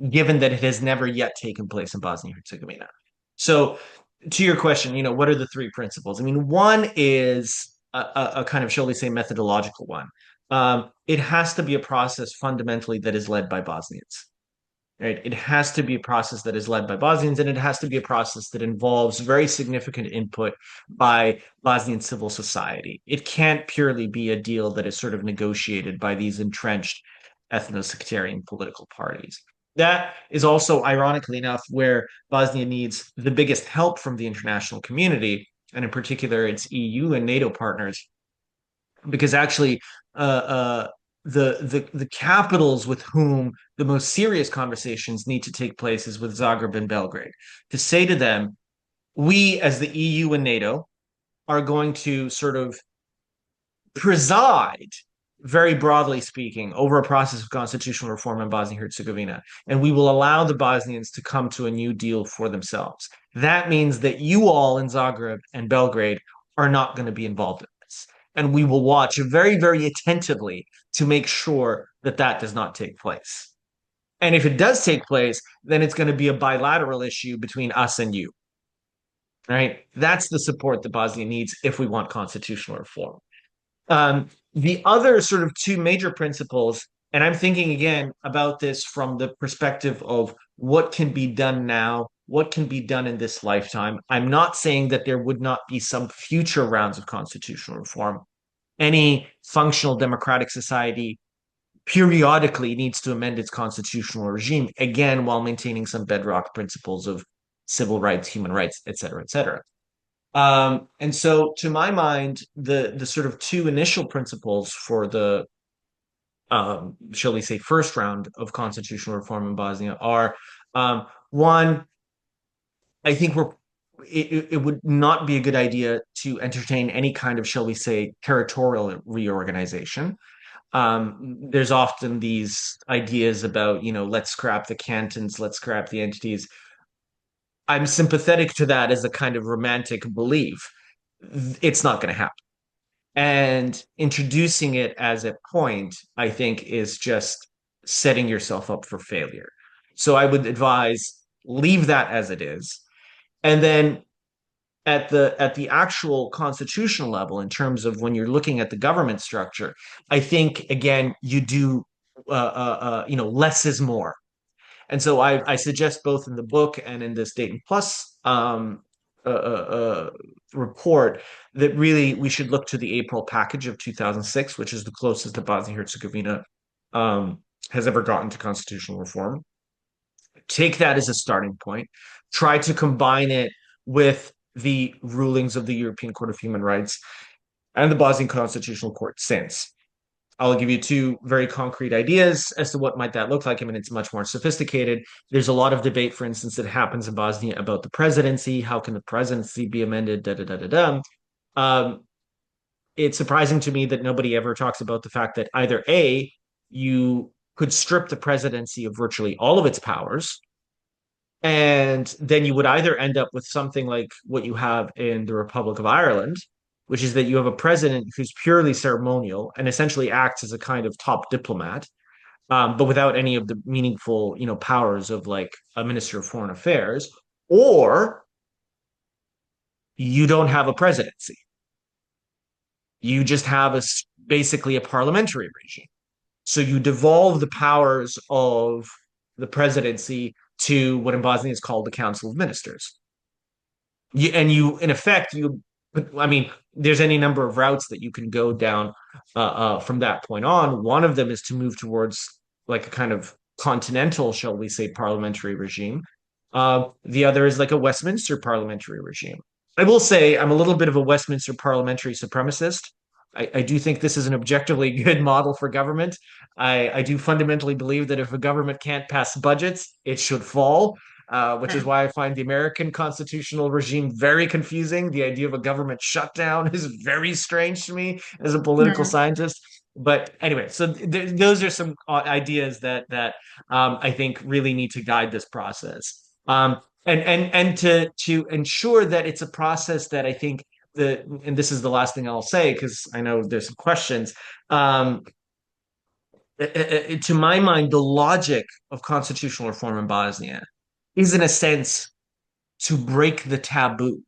given that it has never yet taken place in Bosnia and Herzegovina. So to your question, what are the three principles? I mean, one is a kind of, shall we say, methodological one. It has to be a process fundamentally that is led by Bosnians. Right? It has to be a process that is led by Bosnians, and it has to be a process that involves very significant input by Bosnian civil society. It can't purely be a deal that is sort of negotiated by these entrenched ethno-sectarian political parties. That is also, ironically enough, where Bosnia needs the biggest help from the international community, and in particular its EU and NATO partners, because actually the capitals with whom the most serious conversations need to take place is with Zagreb and Belgrade. To say to them, we as the EU and NATO are going to sort of preside, very broadly speaking, over a process of constitutional reform in Bosnia and Herzegovina, and we will allow the Bosnians to come to a new deal for themselves. That means that you all in Zagreb and Belgrade are not going to be involved in this. And we will watch very, very attentively to make sure that that does not take place. And if it does take place, then it's going to be a bilateral issue between us and you. Right? That's the support that Bosnia needs if we want constitutional reform. The other sort of two major principles, and I'm thinking again about this from the perspective of what can be done now, what can be done in this lifetime. I'm not saying that there would not be some future rounds of constitutional reform. Any functional democratic society periodically needs to amend its constitutional regime, again, while maintaining some bedrock principles of civil rights, human rights, et cetera, et cetera. And so, to my mind, the sort of two initial principles for the, shall we say, first round of constitutional reform in Bosnia are, one, I think it would not be a good idea to entertain any kind of, shall we say, territorial reorganization. There's often these ideas about, let's scrap the cantons, let's scrap the entities. I'm sympathetic to that as a kind of romantic belief. It's not going to happen. And introducing it as a point, I think, is just setting yourself up for failure. So I would advise leave that as it is. And then at the actual constitutional level, in terms of when you're looking at the government structure, I think again you do less is more. And so I suggest both in the book and in this Dayton Plus report that really we should look to the April package of 2006, which is the closest that Bosnia and Herzegovina has ever gotten to constitutional reform. Take that as a starting point. Try to combine it with the rulings of the European Court of Human Rights and the Bosnian Constitutional Court since. I'll give you two very concrete ideas as to what might that look like. I mean, it's much more sophisticated. There's a lot of debate, for instance, that happens in Bosnia about the presidency. How can the presidency be amended? Da da da da da. It's surprising to me that nobody ever talks about the fact that either A, you could strip the presidency of virtually all of its powers, and then you would either end up with something like what you have in the Republic of Ireland, which is that you have a president who's purely ceremonial and essentially acts as a kind of top diplomat, but without any of the meaningful, powers of like a minister of foreign affairs, or you don't have a presidency. You just have basically a parliamentary regime. So you devolve the powers of the presidency to what in Bosnia is called the Council of Ministers. In effect, I mean, there's any number of routes that you can go down from that point on. One of them is to move towards like a kind of continental, shall we say, parliamentary regime. The other is like a Westminster parliamentary regime. I will say I'm a little bit of a Westminster parliamentary supremacist. I do think this is an objectively good model for government. I do fundamentally believe that if a government can't pass budgets, it should fall, which is why I find the American constitutional regime very confusing. The idea of a government shutdown is very strange to me as a political scientist. But anyway, so those are some ideas that I think really need to guide this process. And to ensure that it's a process that I think and this is the last thing I'll say because I know there's some questions. To my mind, the logic of constitutional reform in Bosnia is, in a sense, to break the taboo,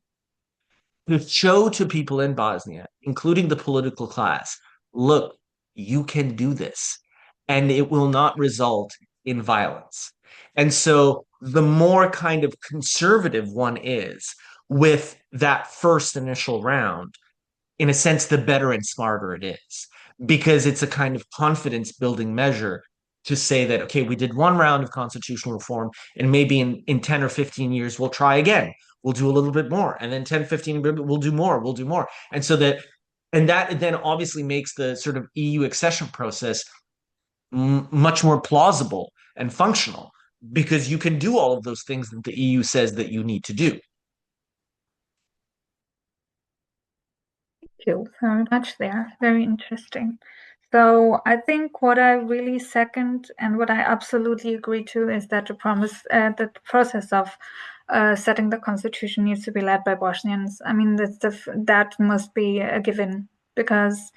to show to people in Bosnia, including the political class, look, you can do this, and it will not result in violence. And so the more kind of conservative one is with that first initial round, in a sense, the better and smarter it is, because it's a kind of confidence building measure to say that, okay, we did one round of constitutional reform, and maybe in 10 or 15 years, we'll try again. We'll do a little bit more. And then 10, 15, we'll do more. And that then obviously makes the sort of EU accession process much more plausible and functional, because you can do all of those things that the EU says that you need to do. Thank you very much there. Very interesting. So I think what I really second and what I absolutely agree to is that the process of setting the constitution needs to be led by Bosnians. I mean, that must be a given, because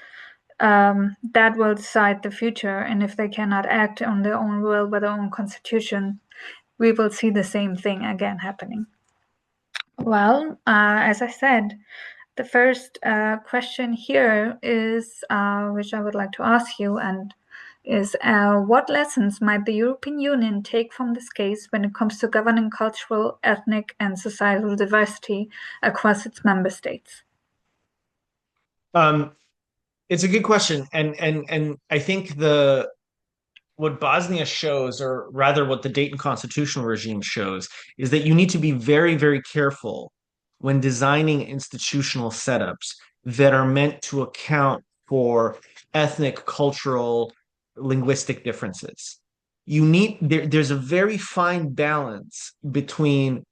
that will decide the future. And if they cannot act on their own will by their own constitution, we will see the same thing again happening. Well, as I said, the first question here is, which I would like to ask you, and is what lessons might the European Union take from this case when it comes to governing cultural, ethnic, and societal diversity across its member states? It's a good question, and I think what Bosnia shows, or rather what the Dayton constitutional regime shows, is that you need to be very, very careful when designing institutional setups that are meant to account for ethnic, cultural, linguistic differences. There's a very fine balance between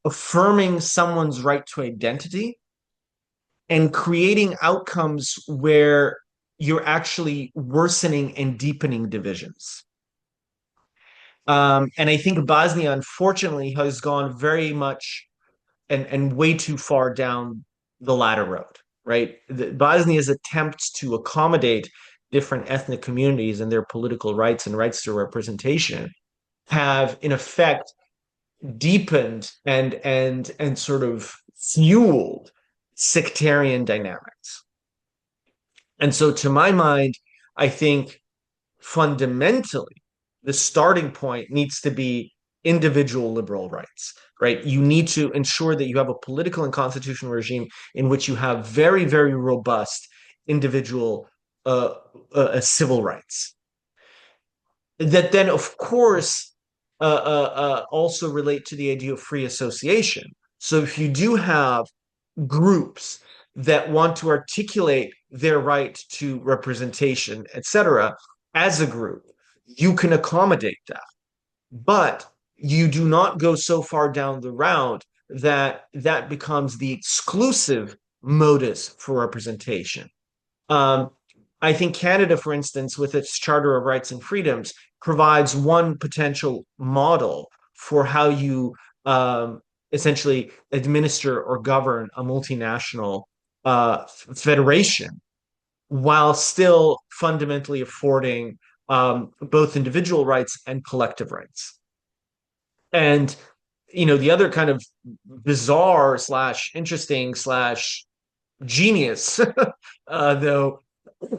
affirming someone's right to identity and creating outcomes where you're actually worsening and deepening divisions. And I think Bosnia, unfortunately, has gone very much and way too far down the latter road. right? Bosnia's attempts to accommodate different ethnic communities and their political rights and rights to representation have, in effect, deepened and sort of fueled sectarian dynamics. And so, to my mind, I think fundamentally, the starting point needs to be individual liberal rights, right? You need to ensure that you have a political and constitutional regime in which you have very, very robust individual civil rights. That then, of course, also relate to the idea of free association. So if you do have groups that want to articulate their right to representation, etc., as a group, you can accommodate that. But you do not go so far down the route that that becomes the exclusive modus for representation. I think Canada, for instance, with its Charter of Rights and Freedoms, provides one potential model for how you essentially administer or govern a multinational federation while still fundamentally affording both individual rights and collective rights. And, the other kind of bizarre / interesting / genius, though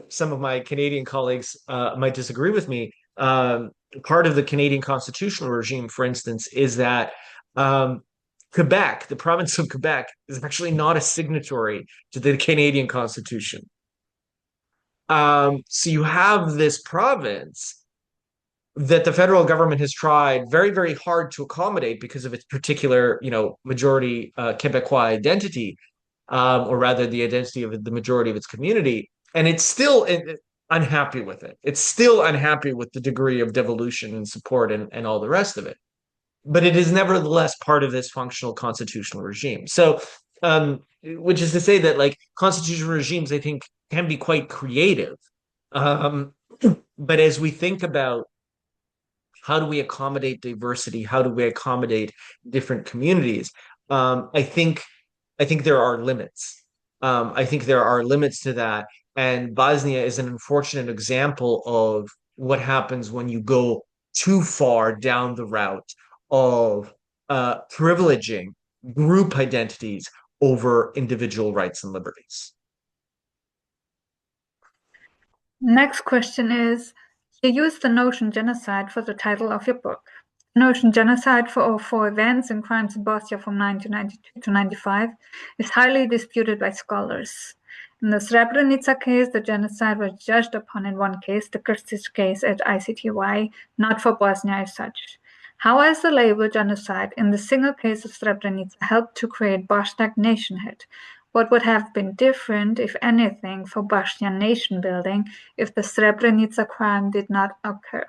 some of my Canadian colleagues might disagree with me, part of the Canadian constitutional regime, for instance, is that Quebec, the province of Quebec, is actually not a signatory to the Canadian Constitution. So you have this province that the federal government has tried very, very hard to accommodate because of its particular, majority Quebecois identity, or rather the identity of the majority of its community. And it's still unhappy with it. It's still unhappy with the degree of devolution and support and all the rest of it. But it is nevertheless part of this functional constitutional regime. So, which is to say that like constitutional regimes, I think, can be quite creative. But as we think about how do we accommodate diversity, how do we accommodate different communities, I think there are limits. I think there are limits to that. And Bosnia is an unfortunate example of what happens when you go too far down the route of privileging group identities over individual rights and liberties. Next question is, you use the notion genocide for the title of your book. The notion genocide for events and crimes in Bosnia from 1992 to 95 is highly disputed by scholars. In the Srebrenica case, the genocide was judged upon in one case, the Krstić case at ICTY, not for Bosnia as such. How has the label genocide in the single case of Srebrenica helped to create Bosniak nationhood? What would have been different, if anything, for Bosnian nation building if the Srebrenica crime did not occur?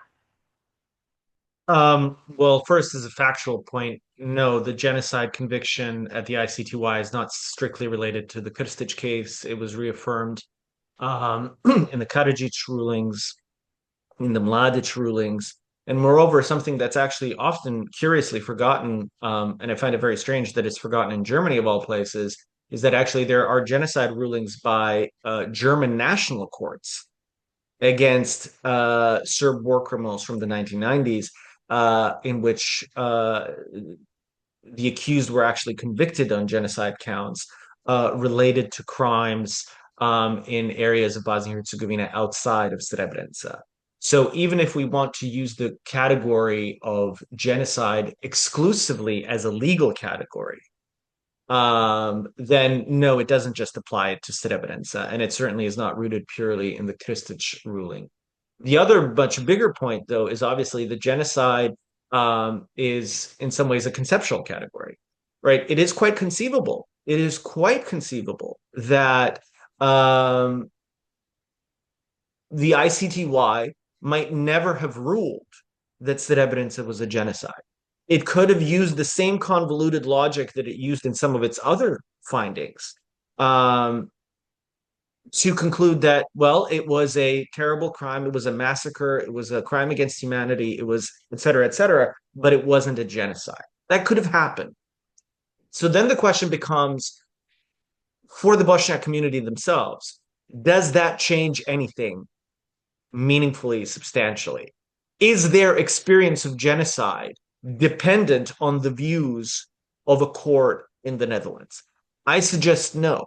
Well, first, as a factual point, no, the genocide conviction at the ICTY is not strictly related to the Krstić case. It was reaffirmed in the Karadzic rulings, in the Mladic rulings, and moreover, something that's actually often curiously forgotten, and I find it very strange that it's forgotten in Germany of all places, is that actually there are genocide rulings by German national courts against Serb war criminals from the 1990s, in which the accused were actually convicted on genocide counts related to crimes in areas of Bosnia and Herzegovina outside of Srebrenica. So even if we want to use the category of genocide exclusively as a legal category, then no, it doesn't just apply to Srebrenica, and it certainly is not rooted purely in the Krstić ruling. The other much bigger point, though, is obviously the genocide is in some ways a conceptual category, right? It is quite conceivable. It is quite conceivable that the ICTY might never have ruled that Srebrenica was a genocide. It could have used the same convoluted logic that it used in some of its other findings to conclude that, well, it was a terrible crime, it was a massacre, it was a crime against humanity, it was et cetera, but it wasn't a genocide. That could have happened. So then the question becomes, for the Bosniak community themselves, does that change anything meaningfully, substantially? Is their experience of genocide dependent on the views of a court in the Netherlands? I suggest no.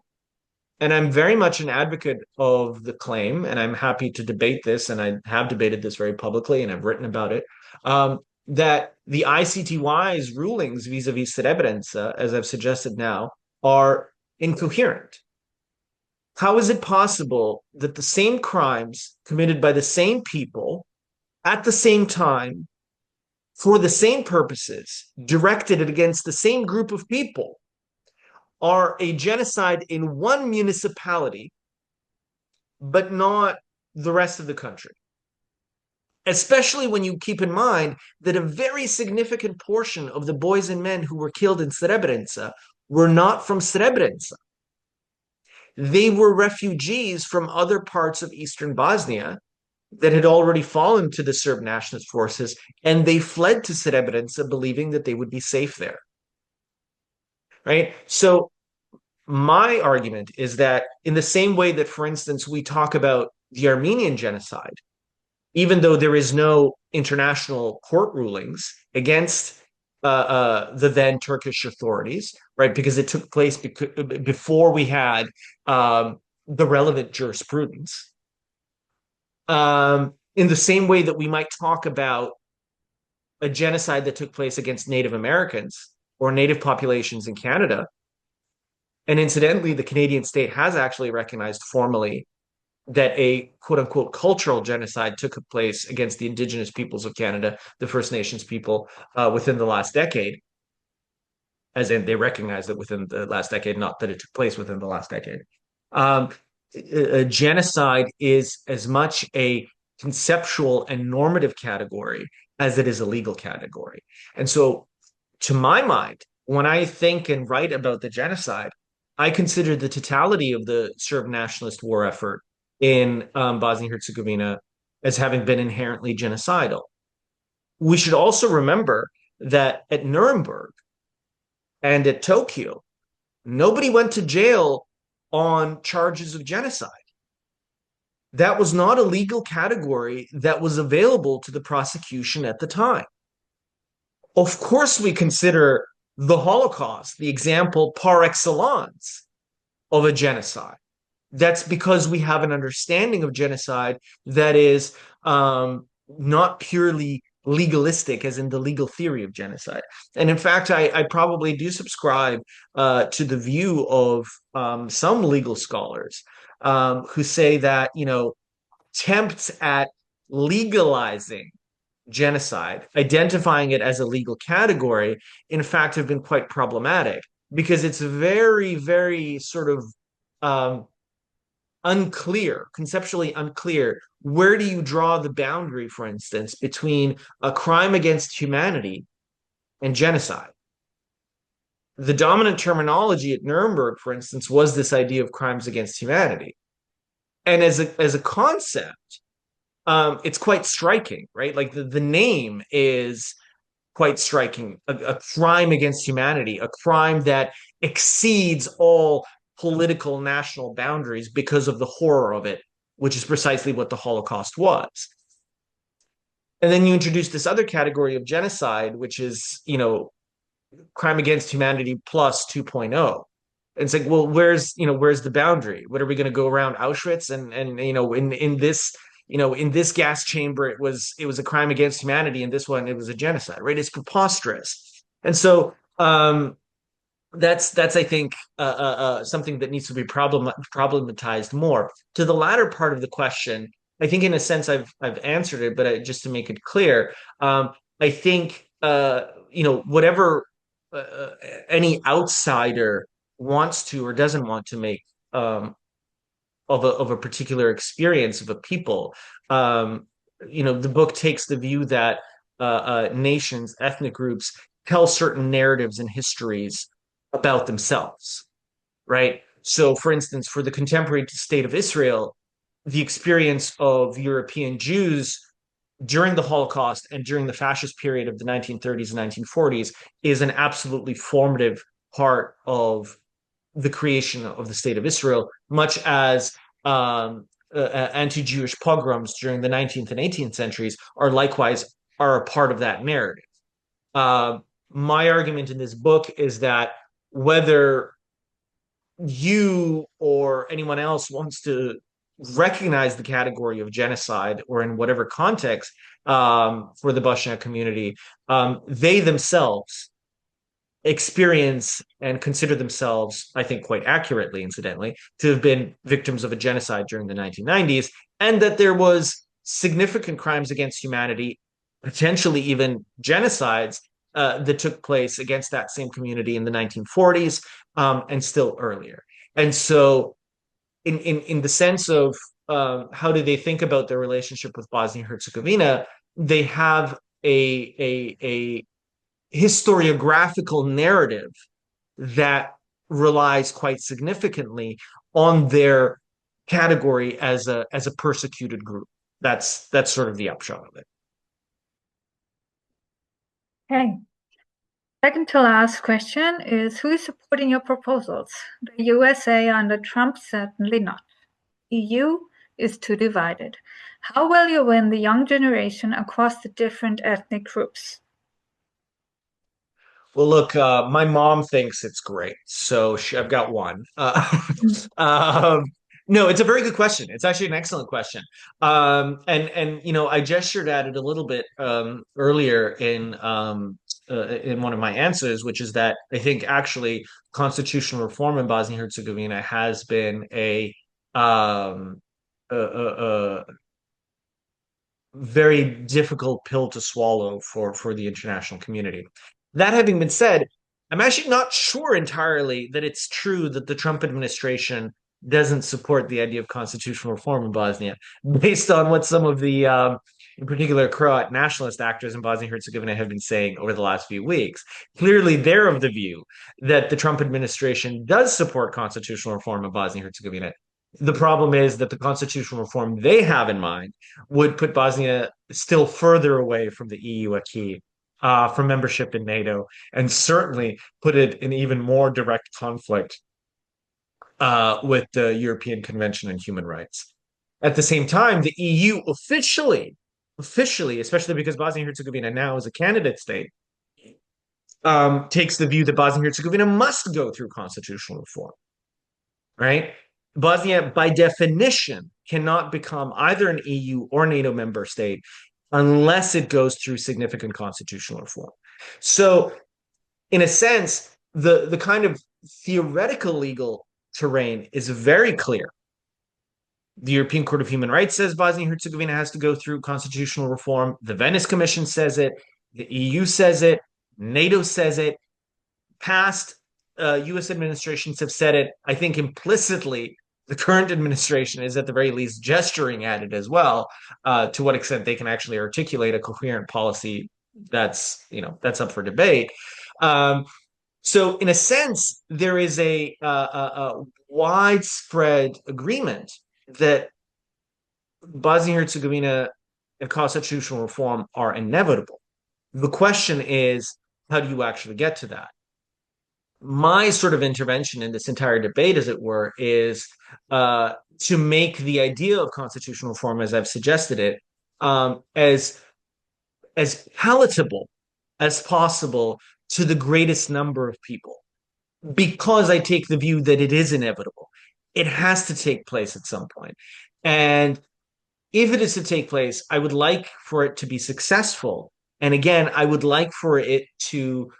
And I'm very much an advocate of the claim, and I'm happy to debate this, and I have debated this very publicly, and I've written about it, that the ICTY's rulings vis-a-vis Srebrenica, as I've suggested now, are incoherent. How is it possible that the same crimes committed by the same people at the same time for the same purposes, directed against the same group of people, are a genocide in one municipality, but not the rest of the country? Especially when you keep in mind that a very significant portion of the boys and men who were killed in Srebrenica were not from Srebrenica. They were refugees from other parts of Eastern Bosnia that had already fallen to the Serb nationalist forces, and they fled to Srebrenica believing that they would be safe there. Right? So my argument is that in the same way that, for instance, we talk about the Armenian genocide, even though there is no international court rulings against the then Turkish authorities, right? Because it took place before we had the relevant jurisprudence. In the same way that we might talk about a genocide that took place against Native Americans or Native populations in Canada. And incidentally, the Canadian state has actually recognized formally that a quote unquote cultural genocide took place against the Indigenous peoples of Canada, the First Nations people, within the last decade. As in, they recognize it within the last decade, not that it took place within the last decade. A genocide is as much a conceptual and normative category as it is a legal category. And so, to my mind, when I think and write about the genocide, I consider the totality of the Serb nationalist war effort in Bosnia and Herzegovina as having been inherently genocidal. We should also remember that at Nuremberg and at Tokyo, nobody went to jail on charges of genocide. That was not a legal category that was available to the prosecution at the time. Of course, we consider the Holocaust the example par excellence of a genocide. That's because we have an understanding of genocide that is not purely legalistic, as in the legal theory of genocide. And in fact, I probably do subscribe to the view of some legal scholars who say that, attempts at legalizing genocide, identifying it as a legal category, in fact, have been quite problematic because it's very, very sort of unclear, conceptually unclear. Where do you draw the boundary, for instance, between a crime against humanity and genocide? The dominant terminology at Nuremberg, for instance, was this idea of crimes against humanity. And as a concept, it's quite striking, right? Like the name is quite striking. A crime against humanity, a crime that exceeds all political national boundaries because of the horror of it, which is precisely what the Holocaust was. And then you introduce this other category of genocide, which is, crime against humanity plus 2.0. And it's like, well, where's the boundary? What are we going to go around Auschwitz and in this gas chamber, it was a crime against humanity. In this one, it was a genocide, right? It's preposterous. And so that's I think something that needs to be problematized more. To the latter part of the question, I think in a sense I've answered it, but just to make it clear, I think whatever any outsider wants to or doesn't want to make of a particular experience of a people, the book takes the view that nations, ethnic groups tell certain narratives and histories about themselves, right? So, for instance, for the contemporary state of Israel, the experience of European Jews during the Holocaust and during the fascist period of the 1930s and 1940s is an absolutely formative part of the creation of the state of Israel, much as anti-Jewish pogroms during the 19th and 18th centuries are a part of that narrative. My argument in this book is that whether you or anyone else wants to recognize the category of genocide or in whatever context for the Bosniak community, they themselves experience and consider themselves, I think quite accurately, incidentally, to have been victims of a genocide during the 1990s, and that there was significant crimes against humanity, potentially even genocides, that took place against that same community in the 1940s and still earlier. And so in the sense of how do they think about their relationship with Bosnia and Herzegovina, they have a historiographical narrative that relies quite significantly on their category as a persecuted group. That's sort of the upshot of it. Okay. Second to last question is, who is supporting your proposals? The USA under Trump? Certainly not. EU is too divided. How will you win the young generation across the different ethnic groups? Well, look, my mom thinks it's great, so I've got one. No, it's a very good question. It's actually an excellent question. And I gestured at it a little bit earlier in one of my answers, which is that I think actually constitutional reform in Bosnia and Herzegovina has been um, a very difficult pill to swallow for the international community. That having been said, I'm actually not sure entirely that it's true that the Trump administration doesn't support the idea of constitutional reform in Bosnia, based on what some of the, in particular, Croat nationalist actors in Bosnia and Herzegovina have been saying over the last few weeks. Clearly, they're of the view that the Trump administration does support constitutional reform in Bosnia and Herzegovina. The problem is that the constitutional reform they have in mind would put Bosnia still further away from the EU acquis, from membership in NATO, and certainly put it in even more direct conflict with the European Convention on Human Rights. At the same time, the EU officially, especially because Bosnia and Herzegovina now is a candidate state, takes the view that Bosnia and Herzegovina must go through constitutional reform, right? Bosnia, by definition, cannot become either an EU or NATO member state unless it goes through significant constitutional reform. So, in a sense, the kind of theoretical legal terrain is very clear. The European Court of Human Rights says Bosnia and Herzegovina has to go through constitutional reform. The Venice Commission says it. The EU says it. NATO says it. Past US administrations have said it. I think implicitly, the current administration is at the very least gesturing at it as well. To what extent they can actually articulate a coherent policy, that's up for debate. So in a sense, there is a widespread agreement that Bosnia and Herzegovina and constitutional reform are inevitable. The question is, how do you actually get to that? My sort of intervention in this entire debate, as it were, is to make the idea of constitutional reform, as I've suggested it, as palatable as possible to the greatest number of people, because I take the view that it is inevitable. It has to take place at some point. And if it is to take place, I would like for it to be successful. And again, I would like for it to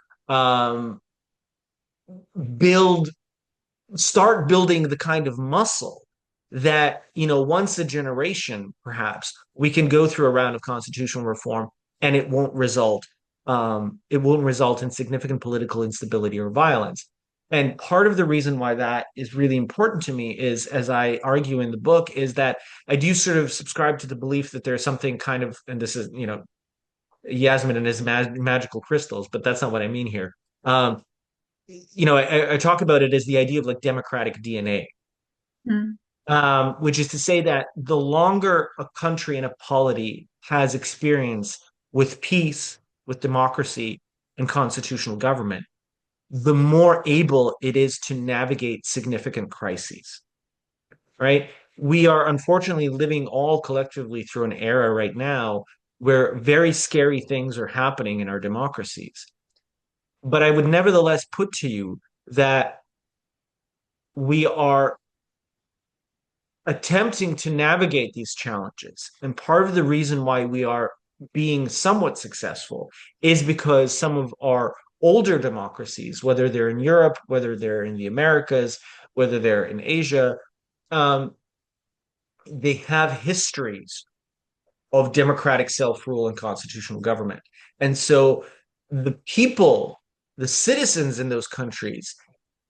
start building the kind of muscle that, once a generation, perhaps, we can go through a round of constitutional reform and it won't result in significant political instability or violence. And part of the reason why that is really important to me is, as I argue in the book, is that I do sort of subscribe to the belief that there's something kind of, and this is, Jasmin and his magical crystals, but that's not what I mean here. I talk about it as the idea of like democratic DNA, which is to say that the longer a country and a polity has experience with peace, with democracy, and constitutional government, the more able it is to navigate significant crises, right? We are unfortunately living all collectively through an era right now where very scary things are happening in our democracies. But I would nevertheless put to you that we are attempting to navigate these challenges. And part of the reason why we are being somewhat successful is because some of our older democracies, whether they're in Europe, whether they're in the Americas, whether they're in Asia, um, they have histories of democratic self-rule and constitutional government. And so the people, the citizens in those countries,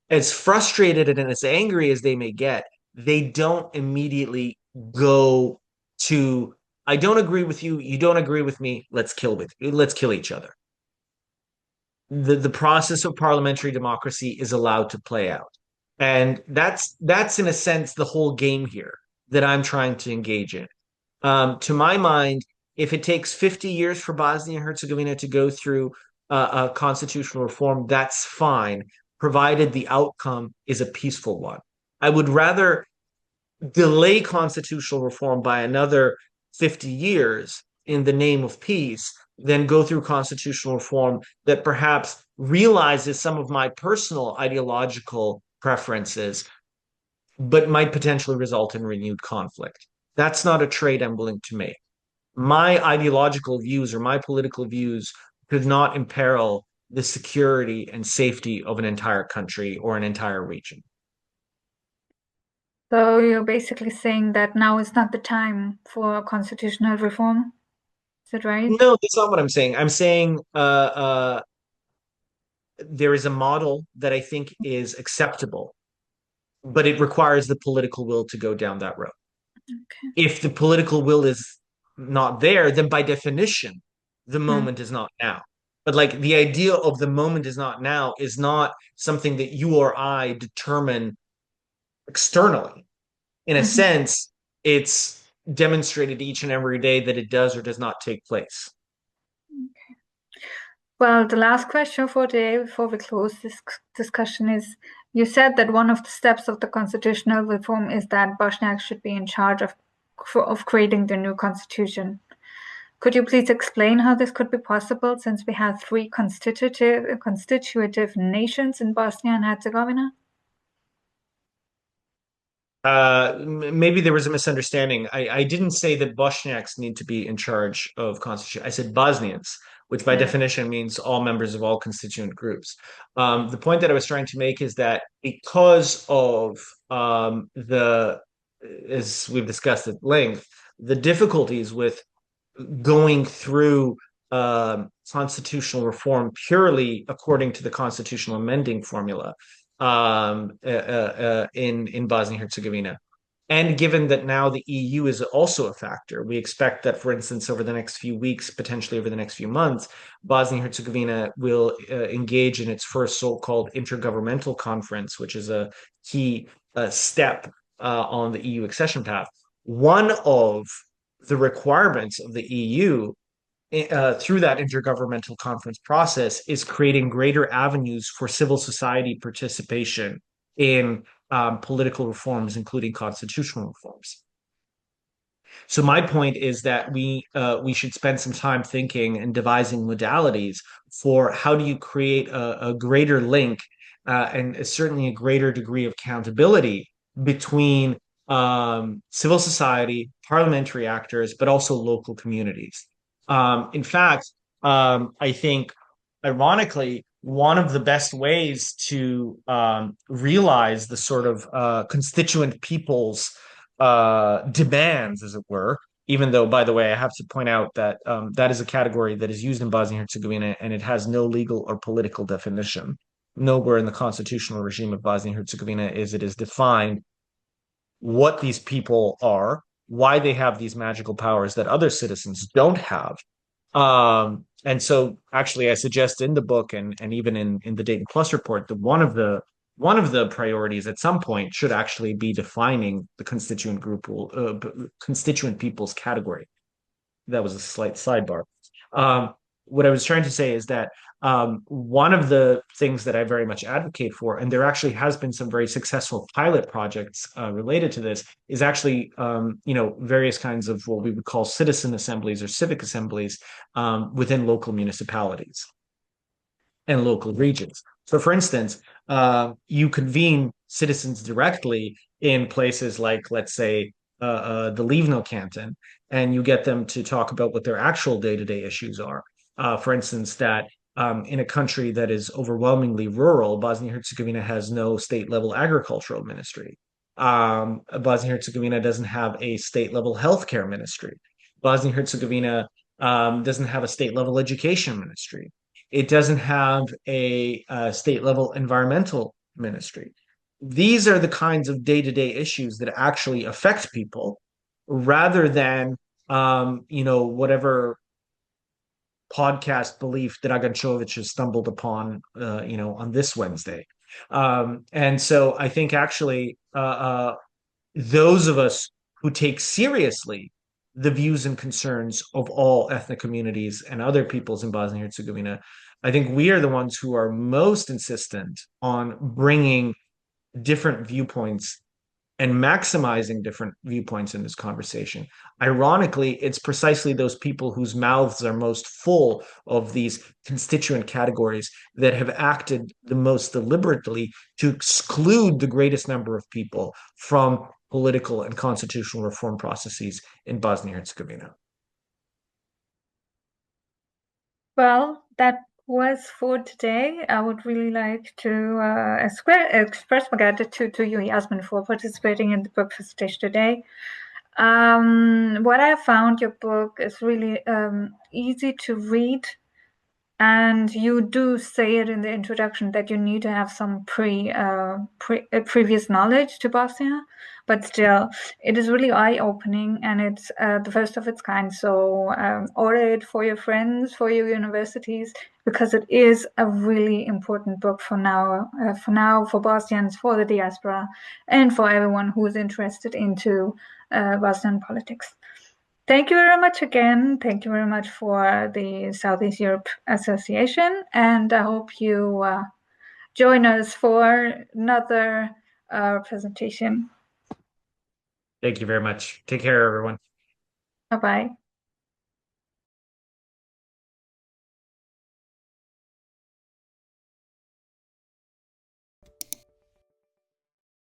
as frustrated and as angry as they may get, they don't immediately go to, I don't agree with you, you don't agree with me, let's kill each other. The process of parliamentary democracy is allowed to play out. And that's in a sense the whole game here that I'm trying to engage in. To my mind, if it takes 50 years for Bosnia and Herzegovina to go through a constitutional reform, that's fine, provided the outcome is a peaceful one. I would rather delay constitutional reform by another 50 years in the name of peace than go through constitutional reform that perhaps realizes some of my personal ideological preferences, but might potentially result in renewed conflict. That's not a trade I'm willing to make. My ideological views or my political views could not imperil the security and safety of an entire country or an entire region. So you're basically saying that now is not the time for constitutional reform? Is that right? No, that's not what I'm saying. I'm saying there is a model that I think is acceptable, but it requires the political will to go down that road. Okay. If the political will is not there, then by definition, the moment is not now. But like the idea of the moment is not now is not something that you or I determine externally. In a sense, it's demonstrated each and every day that it does or does not take place. Okay. Well, the last question for today, before we close this discussion, is you said that one of the steps of the constitutional reform is that Bosniaks should be in charge of creating the new constitution. Could you please explain how this could be possible, since we have three constitutive nations in Bosnia and Herzegovina? Maybe there was a misunderstanding. I didn't say that Bosniaks need to be in charge of constitution. I said Bosnians, which by definition means all members of all constituent groups. The point that I was trying to make is that because of as we've discussed at length, the difficulties with going through constitutional reform purely according to the constitutional amending formula in Bosnia and Herzegovina. And given that now the EU is also a factor, we expect that, for instance, over the next few weeks, potentially over the next few months, Bosnia and Herzegovina will engage in its first so-called intergovernmental conference, which is a key step on the EU accession path. One of the requirements of the EU through that intergovernmental conference process is creating greater avenues for civil society participation in political reforms, including constitutional reforms. So my point is that we should spend some time thinking and devising modalities for how do you create a greater link and certainly a greater degree of accountability between civil society, parliamentary actors, but also local communities. In fact, I think, ironically, one of the best ways to realize the sort of constituent people's demands, as it were, even though, by the way, I have to point out that that is a category that is used in Bosnia and Herzegovina, and it has no legal or political definition. Nowhere in the constitutional regime of Bosnia and Herzegovina is it is defined what these people are, why they have these magical powers that other citizens don't have. And so actually I suggest in the book and even in the Dayton Plus report that one of the priorities at some point should actually be defining the constituent peoples category. That was a slight sidebar. what I was trying to say is that one of the things that I very much advocate for, and there actually has been some very successful pilot projects related to this, is actually various kinds of what we would call citizen assemblies or civic assemblies within local municipalities and local regions. So, for instance, you convene citizens directly in places like, let's say, the Livno canton, and you get them to talk about what their actual day-to-day issues are. For instance, that in a country that is overwhelmingly rural, Bosnia-Herzegovina has no state-level agricultural ministry. Bosnia-Herzegovina doesn't have a state-level healthcare ministry. Bosnia-Herzegovina doesn't have a state-level education ministry. It doesn't have a state-level environmental ministry. These are the kinds of day-to-day issues that actually affect people, rather than whatever podcast belief that Dragan Čović has stumbled upon on this Wednesday. And so I think actually those of us who take seriously the views and concerns of all ethnic communities and other peoples in Bosnia and Herzegovina, I think we are the ones who are most insistent on bringing different viewpoints and maximizing different viewpoints in this conversation. Ironically, it's precisely those people whose mouths are most full of these constituent categories that have acted the most deliberately to exclude the greatest number of people from political and constitutional reform processes in Bosnia and Herzegovina. Well, that was for today. I would really like to express my gratitude to you, Jasmin, for participating in the book presentation today. What I found, your book is really easy to read, and you do say it in the introduction that you need to have some previous knowledge to Bosnia, but still, it is really eye-opening, and it's the first of its kind. So order it for your friends, for your universities, because it is a really important book for now, for Bosnians, for the diaspora, and for everyone who is interested into Bosnian politics. Thank you very much again. Thank you very much for the Southeast Europe Association, and I hope you join us for another presentation. Thank you very much. Take care, everyone. Bye-bye.